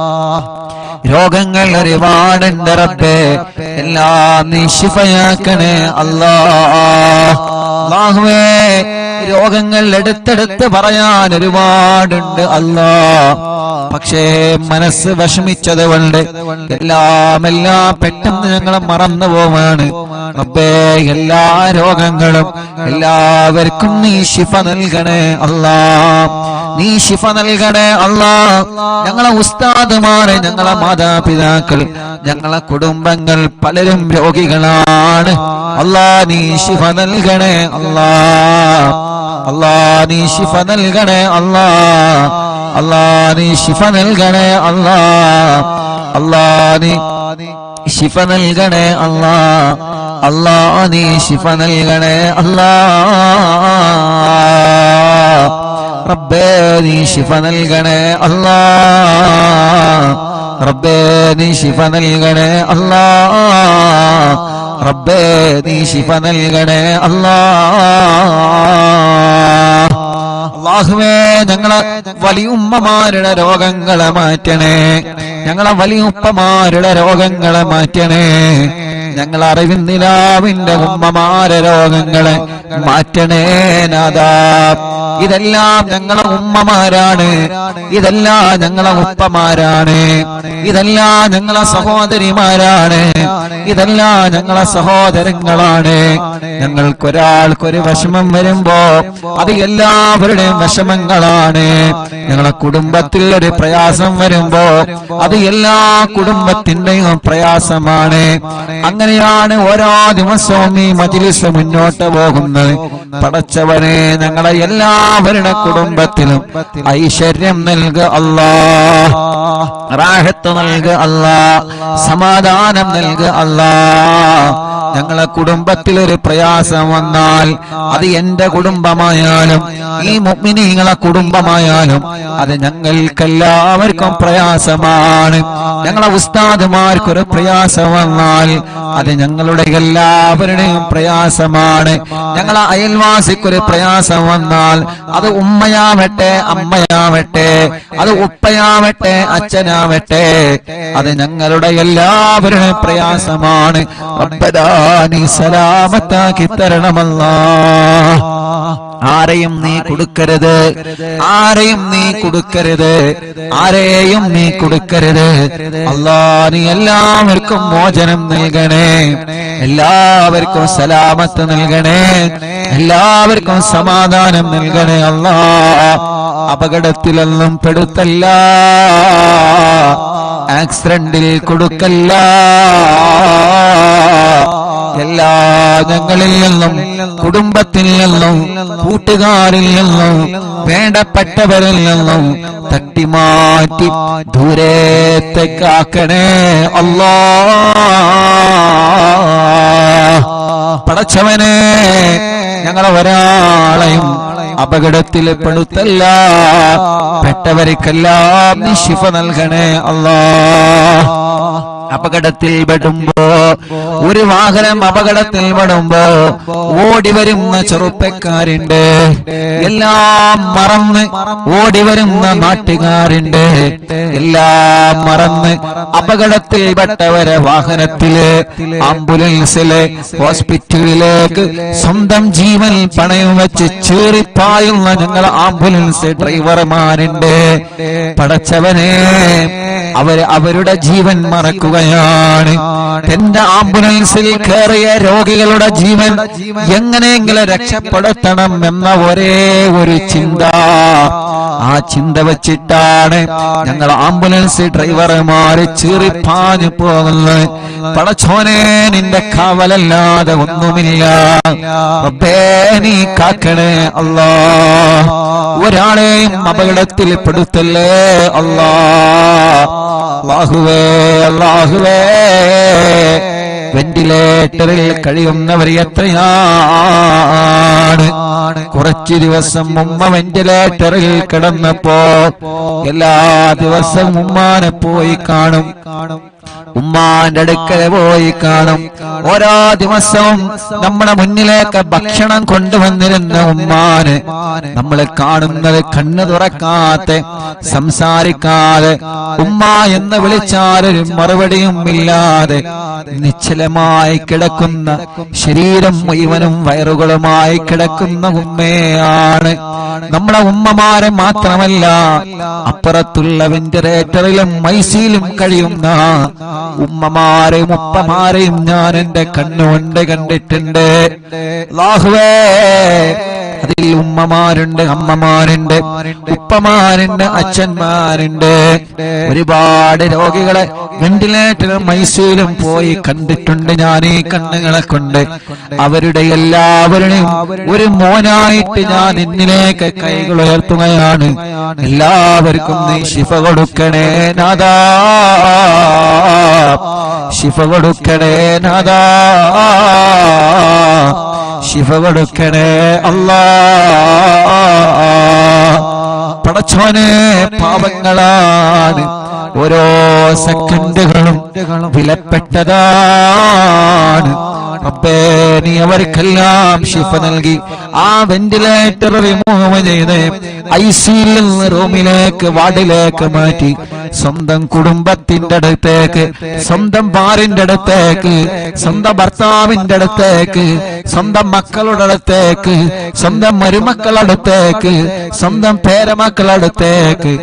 രോഗങ്ങൾ ഒരുപാടുണ്ട് റബ്ബേ, എല്ലാം നീ ശിഫയാക്കണേ അല്ലാഹുവേ. രോഗങ്ങൾ എടുത്തെടുത്ത് പറയാൻ ഒരുപാടുണ്ട് അല്ലാഹ്, പക്ഷേ മനസ്സ് വിഷമിച്ചത് കൊണ്ട് എല്ലാം പെട്ടെന്ന് ഞങ്ങളെ മറന്നു പോവാണ് റബ്ബേ. എല്ലാ രോഗങ്ങളും എല്ലാവർക്കും നീ ശിഫ നൽകണേ അല്ലാഹ്, നീ ശിഫ നൽകണേ അല്ലാഹ്. ഞങ്ങളെ ഉസ്താദുമാരെ, ഞങ്ങളെ മാതാപിതാക്കൾ, ഞങ്ങളെ കുടുംബങ്ങൾ പലരും രോഗികളാണ് അല്ലാഹ്. നീ ശിഫ നൽകണേ അല്ലാഹ്, അല്ലാഹ് നീ ശിഫ നൽകണേ അല്ലാഹ്. അല്ലാ നീ ശിഫ നൽകണേ അല്ലാ. അല്ലാ നീ ശിഫ നൽകണേ അല്ലാ. അല്ലാ നീ ശിഫ നൽകണേ അല്ലാ. റബ്ബേ നീ ശിഫ നൽകണേ അല്ലാ. റബ്ബേ നീ ശിഫ നൽകണേ അല്ലാ. റബ്ബേ നീ ശിഫ നൽകണേ അല്ലാ. അല്ലാഹുവേ ഞങ്ങളെ വലിയുമ്മമാരുടെ രോഗങ്ങളെ മാറ്റണേ. ഞങ്ങളെ വലിയുപ്പമാരുടെ രോഗങ്ങളെ മാറ്റണേ. ഞങ്ങൾ അറിവിന്ദിലാവിന്റെ ഉമ്മമാരെ രോഗങ്ങളെ മാറ്റണേ നാഥാ. ഇതെല്ലാം ഞങ്ങളെ ഉമ്മമാരാണ്, ഇതെല്ലാം ഞങ്ങളെ ഉപ്പമാരാണ്, ഇതെല്ലാം ഞങ്ങളെ സഹോദരിമാരാണ്, ഇതെല്ലാം ഞങ്ങളെ സഹോദരങ്ങളാണ്. ഞങ്ങൾക്കൊരാൾക്കൊരു വിഷമം വരുമ്പോ അത് എല്ലാവരുടെയും വിഷമങ്ങളാണ്. ഞങ്ങളെ കുടുംബത്തിൽ ഒരു പ്രയാസം വരുമ്പോ അത് എല്ലാ കുടുംബത്തിന്റെയും പ്രയാസമാണ്. അങ്ങനെയാണ് ഓരോ ദിവസവും ഈ മജ്‌ലിസ് മുന്നോട്ട് പോകുന്നത്. പടച്ചവനെ ഞങ്ങളെ എല്ലാവരുടെ കുടുംബത്തിലും ഐശ്വര്യം നൽകുക അല്ലാ, റാഹത്ത് നൽകുക അല്ലാ, സമാധാനം നൽകുക അല്ലാ. ഞങ്ങളെ കുടുംബത്തിൽ ഒരു പ്രയാസം വന്നാൽ അത് എന്റെ കുടുംബമായാലും ഈ മുഅ്മിനീങ്ങളെ കുടുംബമായാലും അത് ഞങ്ങൾക്കെല്ലാവർക്കും പ്രയാസമാണ്. ഞങ്ങളെ ഉസ്താദുമാർക്കൊരു പ്രയാസം വന്നാൽ അത് ഞങ്ങളുടെ എല്ലാവരുടെയും പ്രയാസമാണ്. ഞങ്ങളെ അയൽവാസിക്കൊരു പ്രയാസം വന്നാൽ അത് ഉമ്മയാവട്ടെ അമ്മയാവട്ടെ, അത് ഉപ്പയാവട്ടെ അച്ഛനാവട്ടെ, അത് ഞങ്ങളുടെ എല്ലാവരുടെയും പ്രയാസമാണ്. റബ്ബനാ നീ സലാമത്താക്കി തരണമല്ലാ. ആരെയും നീ കൊടുക്കരുത്, ആരെയും നീ കൊടുക്കരുത്, ആരെയും നീ കൊടുക്കരുത്. അല്ലാ നീ എല്ലാവർക്കും മോചനം നൽകണേ, എല്ലാവർക്കും സലാമത്ത് നൽകണേ, എല്ലാവർക്കും സമാധാനം നൽകണേ. അല്ലാ അപകടത്തിലൊന്നും പെടുത്തല്ല, ആക്സിഡന്റിൽ കൊടുക്കല്ല. എല്ലാ ഞങ്ങളിൽ നിന്നും കുടുംബത്തിൽ നിന്നും കൂട്ടുകാരിൽ നിന്നും വേണ്ടപ്പെട്ടവരിൽ നിന്നും തട്ടിമാറ്റി ദൂരത്തേക്കാക്കണേ അല്ലാ. പടച്ചവനെ ഞങ്ങളെ ഒരാളെയും അപകടത്തിൽ പെടുത്തല്ല, പെട്ടവർക്കെല്ലാം നീ ശിഫ നൽകണേ അല്ലാ. അപകടത്തിൽ പെടുമ്പോ, ഒരു വാഹനം അപകടത്തിൽ പെടുമ്പോ ഓടി വരുന്ന ചെറുപ്പക്കാരുണ്ട്, എല്ലാം മറന്ന് ഓടി വരുന്ന നാട്ടുകാരുണ്ട്, എല്ലാം മറന്ന് അപകടത്തിൽ പെട്ടവരെ വാഹനത്തില് ആംബുലൻസില് ഹോസ്പിറ്റലിലേക്ക് സ്വന്തം ജീവൻ പണയം വെച്ച് ചീറിപ്പായുന്ന ഞങ്ങൾ ആംബുലൻസ് ഡ്രൈവർമാരുണ്ട്. പടച്ചവനെ അവരുടെ ജീവൻ മറക്കുകയാണ്. എന്റെ ആംബുലൻസിൽ കയറിയ രോഗികളുടെ ജീവൻ എങ്ങനെയെങ്കിലും രക്ഷപ്പെടുത്തണം എന്ന ഒരേ ഒരു ചിന്ത, ആ ചിന്ത വെച്ചിട്ടാണ് ഞങ്ങൾ ആംബുലൻസ് ഡ്രൈവർമാര് ചീറിപ്പാഞ്ഞു പോകുന്നത്. പടച്ചോനെ നിന്റെ കാവലല്ലാതെ ഒന്നുമില്ല. റബ്ബേ നീ കാക്കണേ അല്ലാ. ഒരാളെയും അപകടത്തിൽ പെടുത്തല്ലേ അല്ലാ. അല്ലാഹുവേ അല്ലാഹുവേ, വെന്റിലേറ്ററിൽ കഴിയുന്നവർ എത്രയാണ്. കുറച്ചു ദിവസം ഉമ്മ വെന്റിലേറ്ററിൽ കിടന്നപ്പോ എല്ലാ ദിവസവും ഉമ്മാനെ പോയി കാണും, ഉമ്മാന്റെ അടുക്കൽ പോയി കാണും. ഓരോ ദിവസവും നമ്മുടെ മുന്നിലേക്ക് ഭക്ഷണം കൊണ്ടുവന്നിരുന്ന ഉമ്മാന് നമ്മൾ കാണുന്നത് കണ്ണു തുറക്കാതെ സംസാരിക്കാതെ ഉമ്മ എന്ന് വിളിച്ചാലൊരു മറുപടിയും ഇല്ലാതെ നിശ്ചലമായി കിടക്കുന്ന, ശരീരം മുഴുവനും വയറുകളുമായി കിടക്കുന്ന ഉമ്മയാണ്. നമ്മളെ ഉമ്മമാരെ മാത്രമല്ല, അപ്പുറത്തുള്ള വെന്റിലേറ്ററിലും ഐസിയിലും കഴിയുന്ന ഉമ്മമാരെയും ഉപ്പമാരെയും ഞാൻ എന്റെ കണ്ണുകൊണ്ട് കണ്ടിട്ടുണ്ട്. അല്ലാഹുവേ അതിൽ ഉമ്മമാരുണ്ട്, അമ്മമാരുണ്ട്, ഉപ്പമാരുണ്ട്, അച്ഛന്മാരുണ്ട്. ഒരുപാട് രോഗികളെ വെന്റിലേറ്ററിലും ഐസിയുലും പോയി കണ്ടിട്ടുണ്ട് ഞാൻ ഈ കണ്ണുകളെ കൊണ്ട്. അവരുടെ എല്ലാവരുടെയും ഒരു മോനായിട്ട് ഞാൻ നിന്നിലേക്ക് കൈകൾ ഉയർത്തുകയാണ്. എല്ലാവർക്കും നീ ശിഫ കൊടുക്കണേ നാഥാ, ശിഫ കൊടുക്കണേ നാഥാ, ശിഫ കൊടുക്കണേ അല്ലാഹ്. പടച്ചോനെ, പാപങ്ങളാണ്, ഓരോ സെക്കൻഡുകളും വിലപ്പെട്ടതാണ്. റബ്ബേ, നീ അവർക്കെല്ലാം ശിഫ നൽകി ആ വെന്റിലേറ്റർ റിമൂവ് ചെയ്ത് ഐസിയിൽ റൂമിലേക്ക്, വാർഡിലേക്ക് മാറ്റി സ്വന്തം കുടുംബത്തിന്റെ അടുത്തേക്ക്, സ്വന്തം ഭാര്യന്റെ അടുത്തേക്ക്, സ്വന്തം ഭർത്താവിന്റെ അടുത്തേക്ക്, സ്വന്തം മക്കളുടെ അടുത്തേക്ക്, സ്വന്തം മരുമക്കളുടെ അടുത്തേക്ക്, സ്വന്തം പേരമക്കളുടെ അടുത്തേക്ക്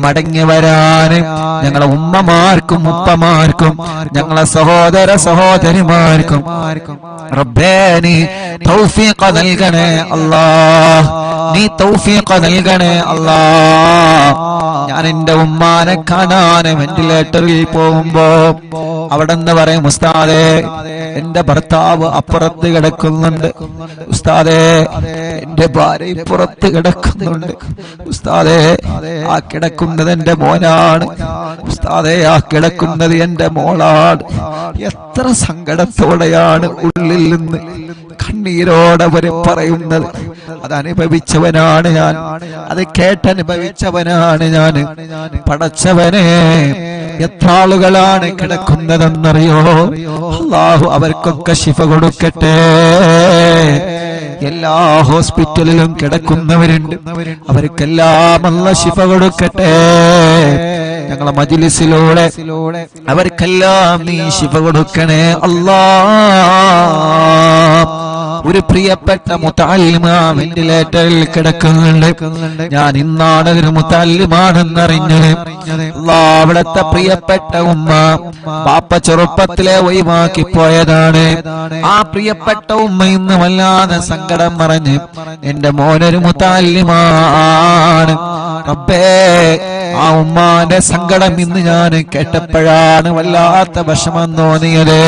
മടങ്ങി വരാന് ഞങ്ങളെ ഉമ്മമാർക്കും ഉപ്പമാർക്കും ഞങ്ങളെ സഹോദര സഹോദരിമാർക്കും റബ്ബേ നീ തൗഫീഖ് നൽകണേ അല്ലാഹ്, നീ തൗഫീഖ് നൽകണേ അല്ലാഹ്. ഞാൻ എന്റെ ഉമ്മാനെ കാണാൻ വെന്റിലേറ്ററിൽ പോകുമ്പോ അവിടെ നിന്ന് പറയും, ഉസ്താദേ എന്റെ ഭർത്താവ് അപ്പുറത്ത് കിടക്കുന്നുണ്ട്, ഉസ്താദേ എന്റെ ഭാര്യ പുറത്ത് കിടക്കുന്നുണ്ട്, ഉസ്താദേ ആ കിടക്കുന്നത് എന്റെ മോനാണ്, ഉസ്താദേ ആ കിടക്കുന്നത് എന്റെ മോളാണ്. എത്ര സങ്കടത്തോടെയാണ് ഉള്ളിൽ നിന്ന് കണ്ണീരോടെ അവര് പറയുന്നത്. അതനുഭവിച്ചവനാണ് ഞാൻ, അത് കേട്ടനുഭവിച്ചവനാണ് ഞാൻ. പടച്ചവനെ, എത്ര ആളുകളാണ് കിടക്കുന്നതെന്നറിയോ? അല്ലാഹു അവർക്കൊക്കെ ശിഫ കൊടുക്കട്ടെ. എല്ലാ ഹോസ്പിറ്റലിലും കിടക്കുന്നവരുണ്ട്, അവർക്കെല്ലാം അല്ലാഹു ശിഫ കൊടുക്കട്ടെ. ഞങ്ങളെ മജ്‌ലിസിലൂടെ അവർക്കെല്ലാം നീ ശിഫ കൊടുക്കണേ അല്ലാഹ്. ഒരു പ്രിയപ്പെട്ട മുതഅല്ലിമ വെന്റിലേറ്ററിൽ കിടക്കുന്നുണ്ട്. ഞാൻ ഇന്നാണ് ഒരു മുതഅല്ലിമാണെന്നറിഞ്ഞത്. അല്ലാഹ്, അവിടുത്തെ പ്രിയപ്പെട്ട ഉമ്മ ബാപ്പ ചെറുപ്പത്തിലെ ഒഴിവാക്കി പോയതാണ്. ആ പ്രിയപ്പെട്ട ഉമ്മ ഇന്ന് വല്ലാതെ സങ്കടം പറഞ്ഞ് എന്റെ മോനൊരു മുതഅല്ലിമാണ്. റബ്ബേ, ആ ഉമ്മാന്റെ സങ്കടം ഇന്ന് ഞാൻ കേട്ടപ്പോഴാണ് വല്ലാത്ത വിഷമം തോന്നിയത്.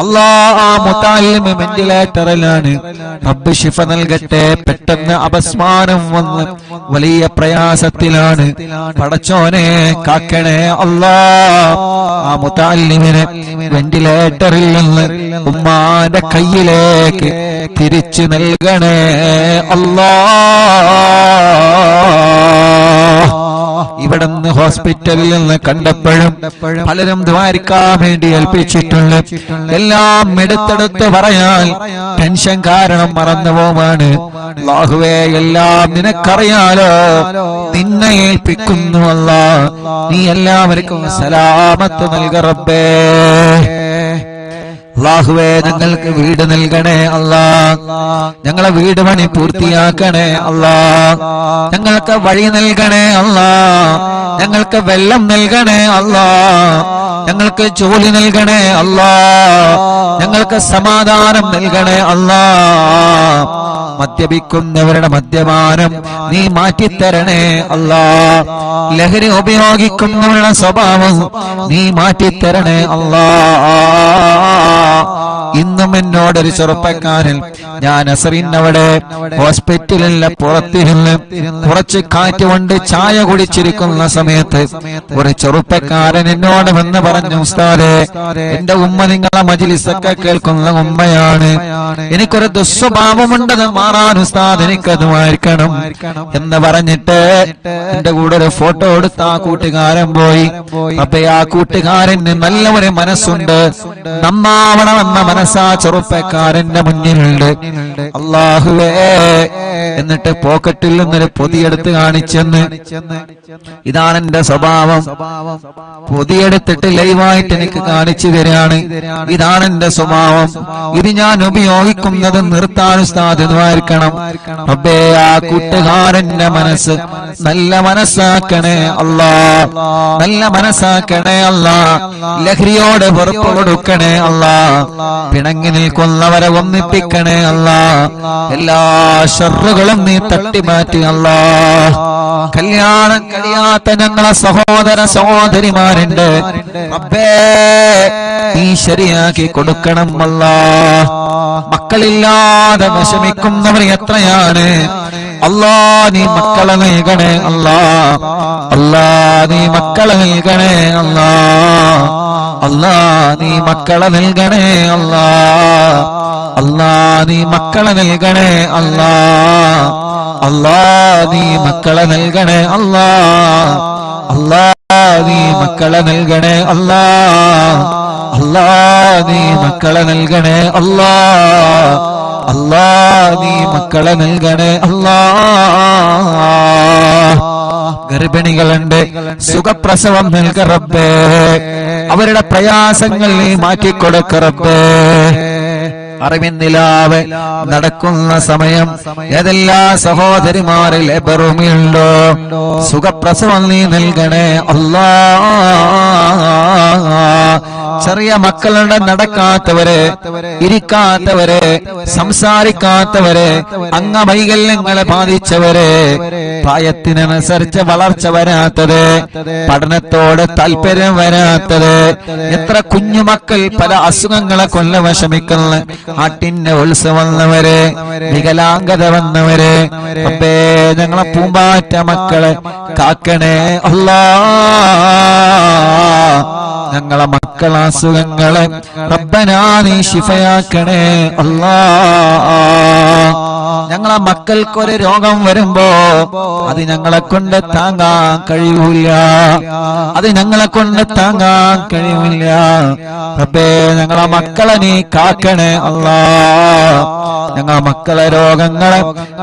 അല്ലാഹ്, ആ മുതഅല്ലിമ വെന്റിലേറ്ററിലാണ്. റബ്ബ് ശിഫ നൽകട്ടെ. പെട്ടെന്ന് അപസ്മാരം വന്ന് വലിയ പ്രയാസത്തിലാണ്. പടച്ചോനെ കാക്കണേ അല്ലാഹ്. ആ മുതഅല്ലിമിനെ വെന്റിലേറ്ററിൽ നിന്ന് ഉമ്മാന്റെ കയ്യിലേക്ക് തിരിച്ചു നൽകണേ അല്ലാഹ്. ഇവിടുന്ന് ഹോസ്പിറ്റലിൽ നിന്ന് കണ്ടപ്പോഴും പലരും ദ്വാരിക്കാൻ വേണ്ടി ഏൽപ്പിച്ചിട്ടുണ്ട്. എല്ലാം എടുത്തെടുത്ത് പറയാൻ ടെൻഷൻ കാരണം മറന്നുപോവാണ്. അല്ലാഹുവേ, എല്ലാം നിനക്കറിയാലോ, നിന്നെ ഏൽപ്പിക്കുന്നു അല്ലാഹ്. നീ എല്ലാവർക്കും സലാമത്ത് നൽക റബ്ബേ. അല്ലാഹുവേ, ഞങ്ങൾക്ക് വീട് നൽകണേ അല്ലാഹ്. ഞങ്ങളെ വീട് പണി പൂർത്തിയാക്കണേ അല്ലാഹ്. ഞങ്ങൾക്ക് വഴി നൽകണേ അല്ലാഹ്. ഞങ്ങൾക്ക് വെള്ളം നൽകണേ അല്ലാഹ്. ഞങ്ങൾക്ക് ജോലി നൽകണേ അല്ലാഹ്. ഞങ്ങൾക്ക് സമാധാനം നൽകണേ അല്ലാഹ്. മദ്യപിക്കുന്നവരുടെ മദ്യപാനം നീ മാറ്റിത്തരണേ അല്ലാഹ്. ലഹരി ഉപയോഗിക്കുന്നവരുടെ സ്വഭാവം നീ മാറ്റിത്തരണേ അല്ലാഹ്. ഇന്നും എന്നോടൊരു ചെറുപ്പക്കാരൻ, ഞാൻ അസറിനവിടെ ഹോസ്പിറ്റലിലെ പുറത്തിരുന്ന് കുറച്ച് കാറ്റ് കൊണ്ട് ചായ കുടിച്ചിരിക്കുന്ന സമയത്ത് ഒരു ചെറുപ്പക്കാരൻ എന്നോട് വന്ന് പറഞ്ഞു, ഉസ്താദേ, എന്റെ ഉമ്മ നിങ്ങളെ മജ്‌ലിസൊക്കെ കേൾക്കുന്ന ഉമ്മയാണ്, എനിക്കൊരു ദുസ്വഭാവമുണ്ടെന്ന് മാറാൻ ഉസ്താദ് എനിക്കത് മാറ്റണം എന്ന് പറഞ്ഞിട്ട് എന്റെ കൂടെ ഒരു ഫോട്ടോ എടുത്ത് ആ കൂട്ടുകാരൻ പോയി. അപ്പൊ ആ കൂട്ടുകാരന് നല്ല ഒരു മനസ്സുണ്ട്, നന്നാവണമെന്ന മനസ്സാ ചെറുപ്പക്കാരന്റെ മുന്നിലുണ്ട്. അല്ലാഹുവേ, എന്നിട്ട് പോക്കറ്റിൽ നിന്നൊരു പൊതിയെടുത്ത് കാണിച്ചെന്ന്, ഇതാണ് എന്റെ സ്വഭാവം. പൊതിയെടുത്തിട്ട് ലൈവായിട്ട് എനിക്ക് കാണിച്ചു തരാണ്, ഇതാണ് എന്റെ സ്വഭാവം, ഇത് ഞാൻ ഉപയോഗിക്കുന്നത് നിർത്താൻ ഉസ്താദ് ദ്വാരിക്കണം. റബ്ബേ, ആ കൂട്ടുകാരന്റെ മനസ്സ് നല്ല മനസ്സാക്കണേ അല്ലാഹ്, നല്ല മനസ്സാക്കണേ അല്ലാഹ്. ലഹരിയോട് വെറുപ്പ് കൊടുക്കണേ അല്ലാഹ്. പിണങ്ങി നിൽക്കുന്നവരെ ഒന്നിപ്പിക്കണേ അല്ലാ. എല്ലാ ശർറുകളും നീ തട്ടിമാറ്റി അല്ലാ. കല്യാണം കഴിയാത്ത ഞങ്ങളെ സഹോദര സഹോദരിമാരുണ്ട് റബ്ബേ, നീ ശരിയാക്കി കൊടുക്കണം അല്ലാ. മക്കളില്ലാതെ വിഷമിക്കുന്നവർ എത്രയാണ് അല്ലാ. നീ മക്കളെ നൽകണേ അല്ലാ. അല്ലാ നീ മക്കളെ നൽകണേ അല്ലാ. അല്ലാ നീ മക്കളെ നൽകണേ അല്ലാ. അല്ലാ നീ മക്കളെ നൽകണേ അല്ലാ. അല്ലാ നീ മക്കളെ നൽകണേ അല്ലാ. അല്ലാ നീ മക്കളെ നൽകണേ അല്ലാ. അല്ലാ നീ മക്കളെ നൽകണേ അല്ലാ. അല്ലാ നീ മക്കളെ നൽകണേ അല്ലാ. ഗർഭിണികളുണ്ട്, സുഖപ്രസവം നൽക റബ്ബേ. അവരുടെ പ്രയാസങ്ങൾ നീ മാറ്റിക്കൊടുക്ക റബ്ബേ. അറിവിന്നിലാവ് നടക്കുന്ന സമയം ഏതെല്ലാ സഹോദരിമാരിൽ ലേബറുമുണ്ടോ സുഖപ്രസവം നീ നൽകണേ അല്ലാ. ചെറിയ മക്കളുടെ നടക്കാത്തവരെ, ഇരിക്കാത്തവരെ, സംസാരിക്കാത്തവരെ, അംഗവൈകല്യങ്ങളെ ബാധിച്ചവരെ, പ്രായത്തിനനുസരിച്ച് വളർച്ച വരാത്തത്, പഠനത്തോട് താല്പര്യം വരാത്തത്, എത്ര കുഞ്ഞുമക്കൾ പല അസുഖങ്ങളെ കൊല്ല വിഷമിക്കുന്ന ആട്ടിന്റെ ഉത്സവം വന്നവരെ, വികലാംഗത വന്നവരെ, റബ്ബേ ഞങ്ങളെ പൂമ്പാറ്റ മക്കളെ കാക്കണേ അല്ലാ. ഞങ്ങളെ മക്കളെ അസുഖങ്ങളെ റബ്ബനാ നീ ശിഫയാക്കണേ അല്ലാ. ഞങ്ങളെ മക്കൾക്കൊരു രോഗം വരുമ്പോ അത് ഞങ്ങളെ കൊണ്ട് താങ്ങാൻ കഴിയൂല. അത് ഞങ്ങളെ കൊണ്ട് താങ്ങാൻ കഴിയൂല. റബ്ബേ ഞങ്ങളെ മക്കളെ നീ കാക്കണേ അല്ലാ. ഞങ്ങളെ മക്കളെ രോഗങ്ങളെ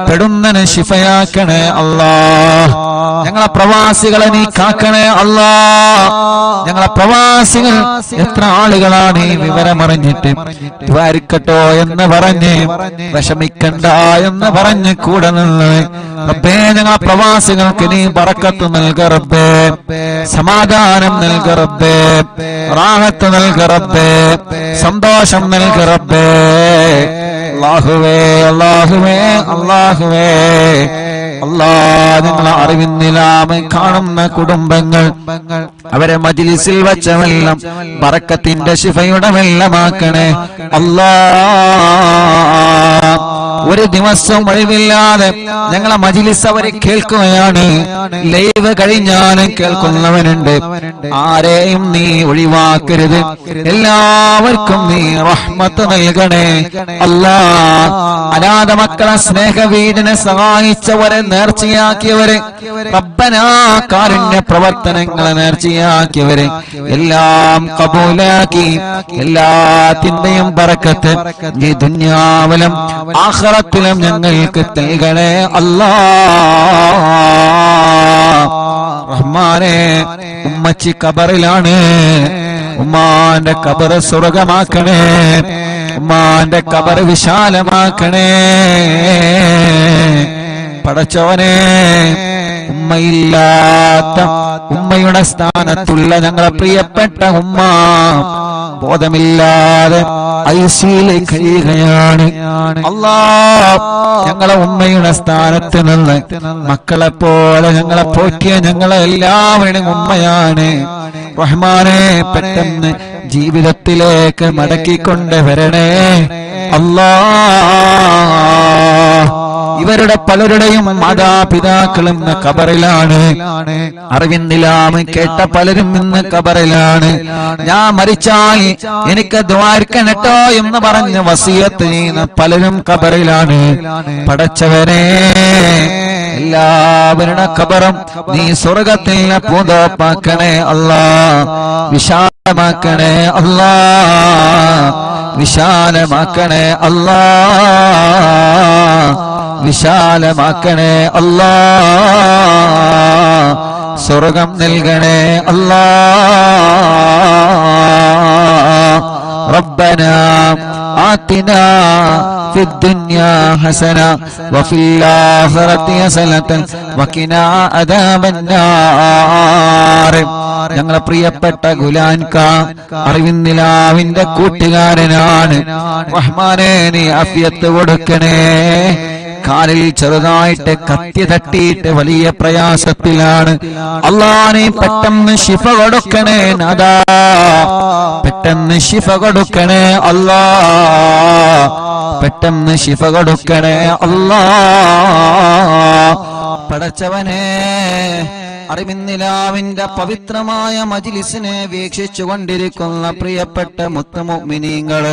പെടുന്നതിന് ശിഫയാക്കണേ അല്ലാ. ഞങ്ങളെ പ്രവാസികളെ നീ കാക്കണേ അല്ലാ. ഞങ്ങളെ പ്രവാസികൾ എത്ര ആളുകളാണ് ഈ വിവരമറിഞ്ഞിട്ട് ദ്വാരിക്കട്ടോ എന്ന് പറഞ്ഞ് വിഷമിക്കണ്ട എന്ന് പറഞ്ഞ് കൂടെ നിന്ന് റബ്ബേ ഞങ്ങളെ പ്രവാസികൾക്ക് നീ ബറക്കത്ത് നൽക റബ്ബേ. സമാധാനം നൽക റബ്ബേ. റാഹത്ത് നൽക റബ്ബേ. സന്തോഷം നൽക റബ്ബേ. അല്ലാഹുവേ അല്ലാഹുവേ അല്ലാഹുവേ അല്ലാ. നിങ്ങളെ അറിവിന്നിലാമ കാണുന്ന കുടുംബങ്ങൾ അവരെ മജ്ലിസിൽ വച്ച വെള്ളം ബറക്കത്തിന്റെ ശിഫയുടെ വെള്ളമാക്കണേ അല്ലാ. ഒരു ദിവസം ഒഴിവില്ലാതെ ഞങ്ങളെ മജ്ലിസ് അവരെ കേൾക്കുകയാണ്. ലൈവ് കഴിഞ്ഞാലും കേൾക്കുന്നവനുണ്ട്. ആരെയും നീ ഒഴിവാക്കരുത്. എല്ലാവർക്കും നീ റഹ്മത്ത് നൽകണേ അല്ലാ. അനാഥ മക്കളെ സ്നേഹവീടിനെ സഹായിച്ചവരെ, നേർച്ചയാക്കിയവരെ, റബ്ബനാ കാരുണ്യ പ്രവർത്തനങ്ങളെ നേർച്ചയാക്കിയവരെ എല്ലാം കബൂലാക്കി എല്ലാത്തിന്റെയും ബറക്കത്ത് ഈ ദുനിയാവിലും ആഖിറത്തിലും ഞങ്ങൾക്ക് നൽകണേ അല്ലാ. റഹ്മാനേ, ഉമ്മച്ചി ഖബറിലാണ്. ഉമ്മാന്റെ ഖബർ സ്വർഗമാക്കണേ. ഉമ്മാന്റെ ഖബർ വിശാലമാക്കണേ. പടച്ചോനെ, ഉമ്മയില്ലാത്ത ഉമ്മയുടെ സ്ഥാനത്തുള്ള ഞങ്ങളെ പ്രിയപ്പെട്ട ഉമ്മ ബോധമില്ലാതെ ഐസിയിലേക്ക് കഴിയുകയാണ് അല്ലാ. ഞങ്ങളെ ഉമ്മയുടെ സ്ഥാനത്ത് നിന്ന് മക്കളെ പോലെ ഞങ്ങളെ പോറ്റിയ ഞങ്ങളെ എല്ലാവരുടെയും ഉമ്മയാണ്. റഹ്മാനെ, പെട്ടെന്ന് ജീവിതത്തിലേക്ക് മടക്കിക്കൊണ്ട് വരണേ അല്ലാ. ഇവരുടെ പലരുടെയും മാതാപിതാക്കളും ഇന്ന് ഖബറിലാണ്. അറിവിന്നിലാമ കേട്ട പലരും ഇന്ന് ഖബറിലാണ്. ഞാൻ മരിച്ചാൽ എനിക്ക് ദ്വാരക്കണട്ടോ എന്ന് പറഞ്ഞ് വസിയത്ത് ചെയ്യുന്ന പലരും ഖബറിലാണ്. പടച്ചവനെ, എല്ലാവരുടെ ഖബറും നീ സ്വർഗത്തിൽ പൂന്തോപ്പാക്കണേ അല്ലാ. വിശാലമാക്കണേ അല്ലാ. വിശാലമാക്കണേ അല്ലാ. വിശാലമാക്കണേ അല്ലാ. സ്വർഗം നൽകണേ അല്ലാ. റബ്ബനാ ആതിനാ في الدنيا حسنة وفي الآخرة حسنة وقنا عذاب النار. ഞങ്ങളെ പ്രിയപ്പെട്ട ഗുലാൻക അറിവിന്നിലാവിന്റെ കൂട്ടുകാരനാണ്. റഹ്മാനെ നീ ആഫിയത്ത് കൊടുക്കണേ. കാലിൽ ചെറുതായിട്ട് കത്തി തട്ടിയിട്ട് വലിയ പ്രയാസത്തിലാണ്. അല്ലാഹ് നീ പെട്ടെന്ന് ശിഫ കൊടുക്കണേ നാദാ, പെട്ടെന്ന് ശിഫ കൊടുക്കണേ അല്ലാഹ്, പെട്ടെന്ന് ശിഫ കൊടുക്കണേ അല്ലാഹ്. പടച്ചവനെ അറിവിന്നിലാവിന്റെ പവിത്രമായ മജ്ലിസിനെ വീക്ഷിച്ചു കൊണ്ടിരിക്കുന്ന പ്രിയപ്പെട്ട മുത്തുമുഅ്മിനീങ്ങള്,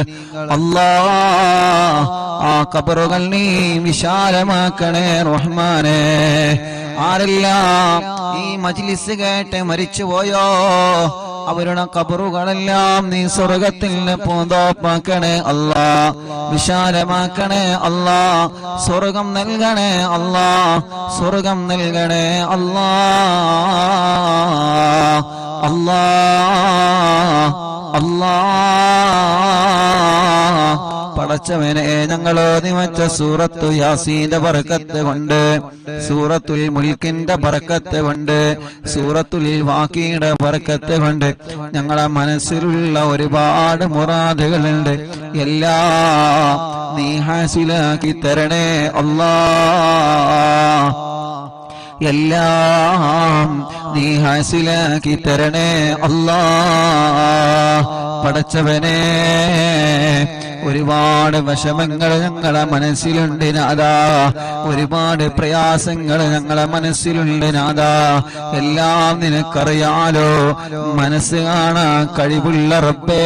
അല്ലാഹ് ആ ഖബറുകൾ നീ വിശാലമാക്കണേ റഹ്മാനേ. ആരെല്ലാം ഈ മജ്ലിസ് കേട്ട് മരിച്ചുപോയോ അവരുടെ ഖബറുകളെല്ലാം നീ സ്വർഗത്തിൽ പൂന്തോപ്പാക്കണേ അല്ലാഹ്, വിശാലമാക്കണേ അല്ലാഹ്, സ്വർഗം നൽകണേ അല്ലാഹ്, സ്വർഗം നൽകണേ അല്ലാഹ്, അല്ലാഹ്, അല്ലാഹ്. പടച്ചവനെ ഞങ്ങളോ നിമച്ച സൂറത്തു യാസീന്റെ ബറക്കത്ത് കൊണ്ട്, സൂറത്തുൽ മുൽക്കിന്റെ ബറക്കത്ത് കൊണ്ട്, സൂറത്തുൽ വാഖിയുടെ ബറക്കത്ത് കൊണ്ട് ഞങ്ങളെ മനസ്സിലുള്ള ഒരുപാട് മുറാദുകളുണ്ട്. എല്ലാം നീ ഹാസിലാക്കി തരണേ അല്ലാഹ്, എല്ലാം നീ ഹാസിലാക്കി തരണേ അല്ലാഹ്. പടച്ചവനെ ഒരുപാട് വിഷമങ്ങൾ ഞങ്ങളെ മനസ്സിലുണ്ട് നാദാ, ഒരുപാട് പ്രയാസങ്ങൾ ഞങ്ങളെ മനസ്സിലുണ്ട് നാദാ. എല്ലാം നിനക്കറിയാലോ, മനസ്സ് കാണാൻ കഴിവുള്ള റബ്ബേ,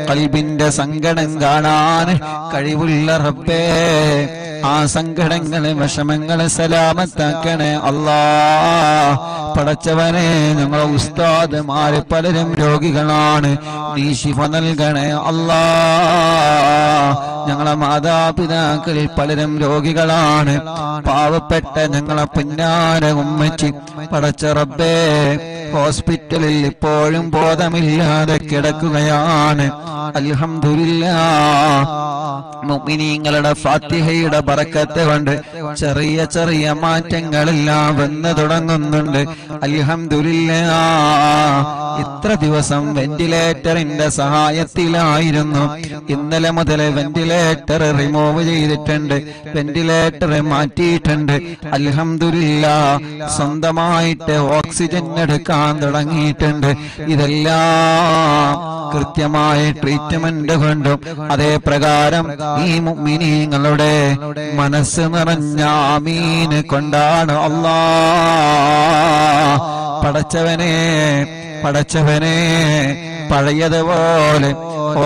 ഖൽബിന്റെ സങ്കടം കാണാൻ കഴിവുള്ള റബ്ബേ, ആ സങ്കടങ്ങളെ വിഷമങ്ങളെ സലാമത്താക്കണേ അല്ലാഹ്. പടച്ചവനെ ഞങ്ങളെ ഉസ്താദുമാര് പലരും രോഗികളാണ്, നീ ശിഫ നൽകണേ അല്ലാഹ്. ഞങ്ങളെ മാതാപിതാക്കളിൽ പലരും രോഗികളാണ്, പാവപ്പെട്ട ഞങ്ങളെ പിന്നാര ഉമ്മച്ചി പടച്ച റബ്ബേ ഹോസ്പിറ്റലിൽ ഇപ്പോഴും ബോധമില്ലാതെ കിടക്കുകയാണ്. അൽഹംദുലില്ലാഹ് മുഅ്മിനീങ്ങളുടെ ഫാത്തിഹയുടെ ബറക്കത്ത് കൊണ്ട് ചെറിയ ചെറിയ മാറ്റങ്ങളെല്ലാം വന്നു തുടങ്ങുന്നുണ്ട്. അൽഹംദുലില്ലാഹ് ഇത്ര ദിവസം വെന്റിലേറ്ററിന്റെ സഹായത്തിലായിരുന്നു. ഇന്നലെ മുതൽ വെന്റിലേറ്റർ റിമൂവ് ചെയ്തിട്ടുണ്ട്, വെന്റിലേറ്റർ മാറ്റിയിട്ടുണ്ട്. അൽഹംദുലില്ലാഹ് സ്വന്തമായിട്ട് ഓക്സിജൻ എടുക്കാൻ തുടങ്ങിയിട്ടുണ്ട്. ഇതെല്ലാം കൃത്യമായ ട്രീറ്റ്മെന്റ് കൊണ്ടും അതേ പ്രകാരം ഈ മുഅ്മിനീങ്ങളുടെ മനസ്സ് നിറഞ്ഞ ആമീൻ കൊണ്ടാണ് അല്ലാഹ്. പടച്ചവനെ പടച്ചവനെ പഴയതുപോലെ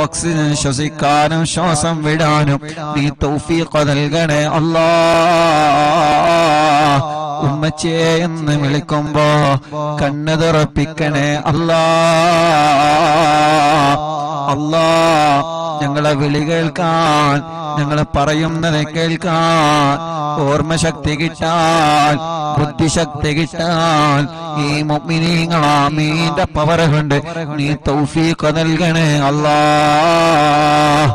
ഓക്സിജൻ ശ്വസിക്കാനും ശ്വാസം വിടാനും നീ തൗഫീഖ് നൽകണേ അല്ലാഹ്. ഉമ്മച്ചേ എന്ന് വിളിക്കുമ്പോ കണ്ണ് തുറപ്പിക്കണേ അല്ലാഹ്. അല്ലാഹ് ഞങ്ങളെ വിളി കേൾക്കാൻ, ഞങ്ങളെ പറയുന്നത് കേൾക്കാൻ, ഓർമ്മശക്തി കിട്ടാൻ, ബുദ്ധിശക്തി കിട്ടാൻ ഈ മുഅ്മിനീങ്ങൾ ആമീന്റെ പവർ കൊണ്ട് നീ തൗഫീഖ് നൽകണേ അല്ലാഹ്.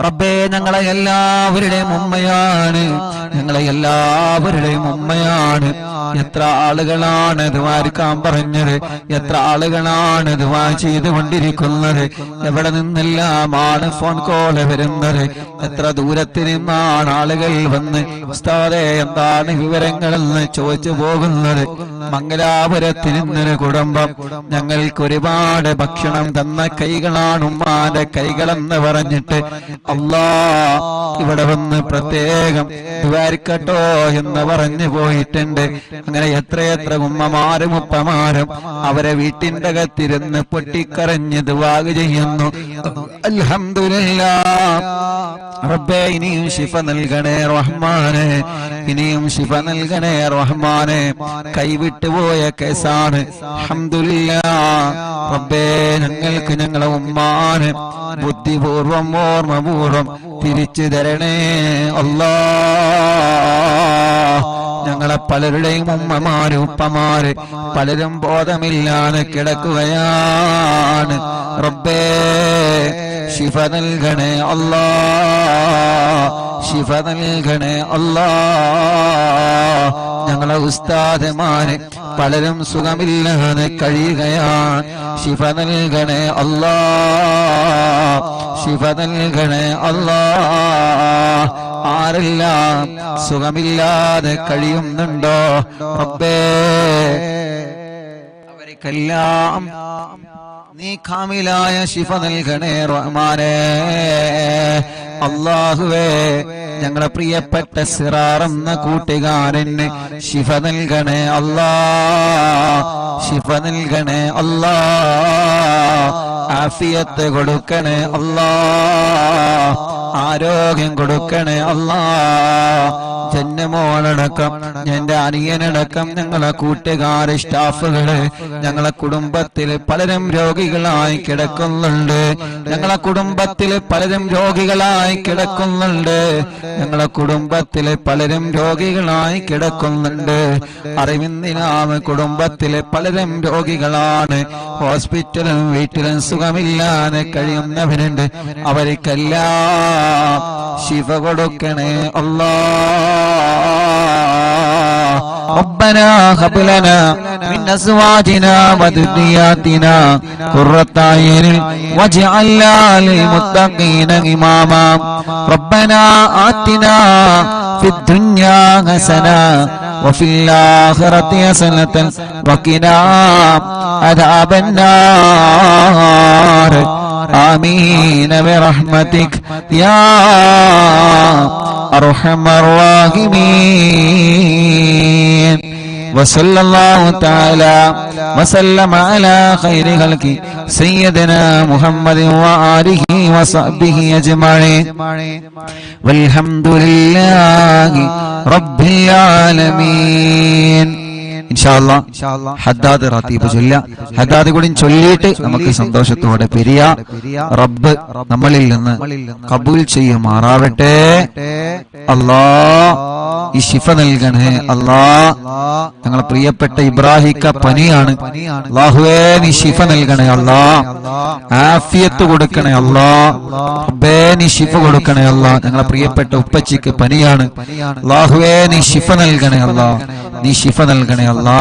റബ്ബേ ഞങ്ങളെ എല്ലാവരുടെയും ഉമ്മയാണ്, ഞങ്ങളെ എല്ലാവരുടെയും ഉമ്മയാണ്. എത്ര ആളുകളാണ് ദ്വാരക്കാൻ പറഞ്ഞത്, എത്ര ആളുകളാണ് ദ്വാ ചെയ്തുകൊണ്ടിരിക്കുന്നത്, എവിടെ നിന്നെല്ലാമാണ് ഫോൺ കോള് വരുന്നത്, എത്ര ദൂരത്തിൽ നിന്നാണ് ആളുകൾ വന്ന് ഉസ്താദേ എന്താണ് വിവരങ്ങളെന്ന് ചോദിച്ചു പോകുന്നത്. മംഗലാപുരത്തിൽ നിന്നൊരു കുടുംബം ഞങ്ങൾക്ക് ഒരുപാട് ഭക്ഷണം തന്ന കൈകളാണ് ഉമ്മാന്റെ കൈകളെന്ന് പറഞ്ഞിട്ട് അല്ലാഹ് ഇവിടെ വന്ന് പ്രത്യേകം ദ്വാരിക്കട്ടോ എന്ന് പറഞ്ഞു പോയിട്ടുണ്ട്. അങ്ങനെ എത്രയെത്ര ഉമ്മമാരും ഉപ്പമാരും അവരെ വീട്ടിന്റെ അകത്തിരുന്ന് പൊട്ടിക്കരഞ്ഞ് ദുആ ചെയ്യുന്നു. അൽഹംദുലില്ലാഹ് റബ്ബേ ഇനിയും ശിഫ നൽകണേ റഹ്മാനെ, ഇനിയും ശിഫ നൽകണേ റഹ്മാനെ. കൈവിട്ടുപോയ കേസാണ്. അൽഹംദുലില്ലാഹ് റബ്ബേ ഞങ്ങൾക്ക് ഞങ്ങളെ ഉമ്മാനെ ബുദ്ധിപൂർവം ഓർമ്മപൂർവം തിരിച്ചു തരണേ അല്ലാഹ്. ഞങ്ങളെ പലരുടെയും ഉമ്മമാര് ഉപ്പമാര് പലരും ബോധമില്ലാതെ കിടക്കുകയാണ്. റബ്ബേ ശിഫ നൽകണേ അല്ലാ, ശിഫ നൽകണേ അല്ലാ. ഞങ്ങളെ ഉസ്താദുമാര് പലരും സുഖമില്ലാതെ കഴിയുകയാണ്. ശിഫ നൽകണേ അല്ലാ, ശിഫ നൽകണേ അല്ലാ. ആരെല്ലാം സുഖമില്ലാതെ കഴിയുന്നുണ്ടോ റബ്ബേ, അവർക്കെല്ലാം നീ കാമിലായ ശിഫ നൽകണേ റഹ്മാനേ. അല്ലാഹുവേ, ഞങ്ങളെ പ്രിയപ്പെട്ട സിറാർ എന്ന കൂട്ടുകാരന് ശിഫ നൽകണേ അല്ലാ, ശിഫ നൽകണേ അല്ലാ. ആഫിയത്ത് കൊടുക്കണേ അല്ലാ, ആരോഗ്യം കൊടുക്കണേ അല്ലാ. ജന്മോളടക്കം എന്റെ അനിയനടക്കം ഞങ്ങളെ കൂട്ടുകാര് സ്റ്റാഫുകള് ഞങ്ങളെ കുടുംബത്തിൽ പലരും രോഗികളായി കിടക്കുന്നുണ്ട്. ഞങ്ങളെ കുടുംബത്തിൽ പലരും രോഗികളായി കിടക്കുന്നുണ്ട്. ഞങ്ങളെ കുടുംബത്തിൽ പലരും രോഗികളായി കിടക്കുന്നുണ്ട്. അറിവിന്ദിനാമ കുടുംബത്തിലെ പലരും രോഗികളാണ്. ഹോസ്പിറ്റലും വീട്ടിലും സുഖമില്ലാതെ കഴിയുന്നവരുണ്ട്. അവർക്കെല്ലാം ശിഫ കൊടുക്കണേ അല്ലാ. ربنا هب لنا من أزواجنا وذرياتنا قرة أعين واجعلنا للمتقين إماما. ربنا آتنا في الدنيا حسنة وفي الآخرة حسنة وقنا عذاب النار. آمين برحمتك يا أرحم الراحمين. وصلى الله تعالى وسلم على خير خلقه سيدنا محمد وآله وصحبه أجمعين والحمد لله رب العالمين. ഇൻഷാല്ലാ ഹദ്ദാദ് റാത്തീബ് ചൊല്ലുക. ഹദ്ദാദ് കൂടി ചൊല്ലിയിട്ട് നമുക്ക് സന്തോഷത്തോടെ പിരിയ. റബ്ബ് നമ്മളിൽ നിന്ന് കബൂൽ ചെയ്യുമാറാവട്ടെ. അല്ലാ, ഈ ശിഫ നൽകണേ അല്ലാ. ഞങ്ങളെ പ്രിയപ്പെട്ട ഇബ്രാഹിക്ക പനിയാണ്. അല്ലാഹുവേ, നീ ശിഫ നൽകണേ അല്ലാ. ആഫിയത്ത് കൊടുക്കണേ അല്ലാ. റബ്ബേ, നീ ശിഫ കൊടുക്കണേ അല്ലാ. ഞങ്ങളെ പ്രിയപ്പെട്ട ഉപ്പച്ചിക്ക് പനിയാണ്. അല്ലാഹുവേ, നീ ശിഫ നൽകണേ അല്ലാ. നീ ശിഫ നൽകണേ അല്ലാ.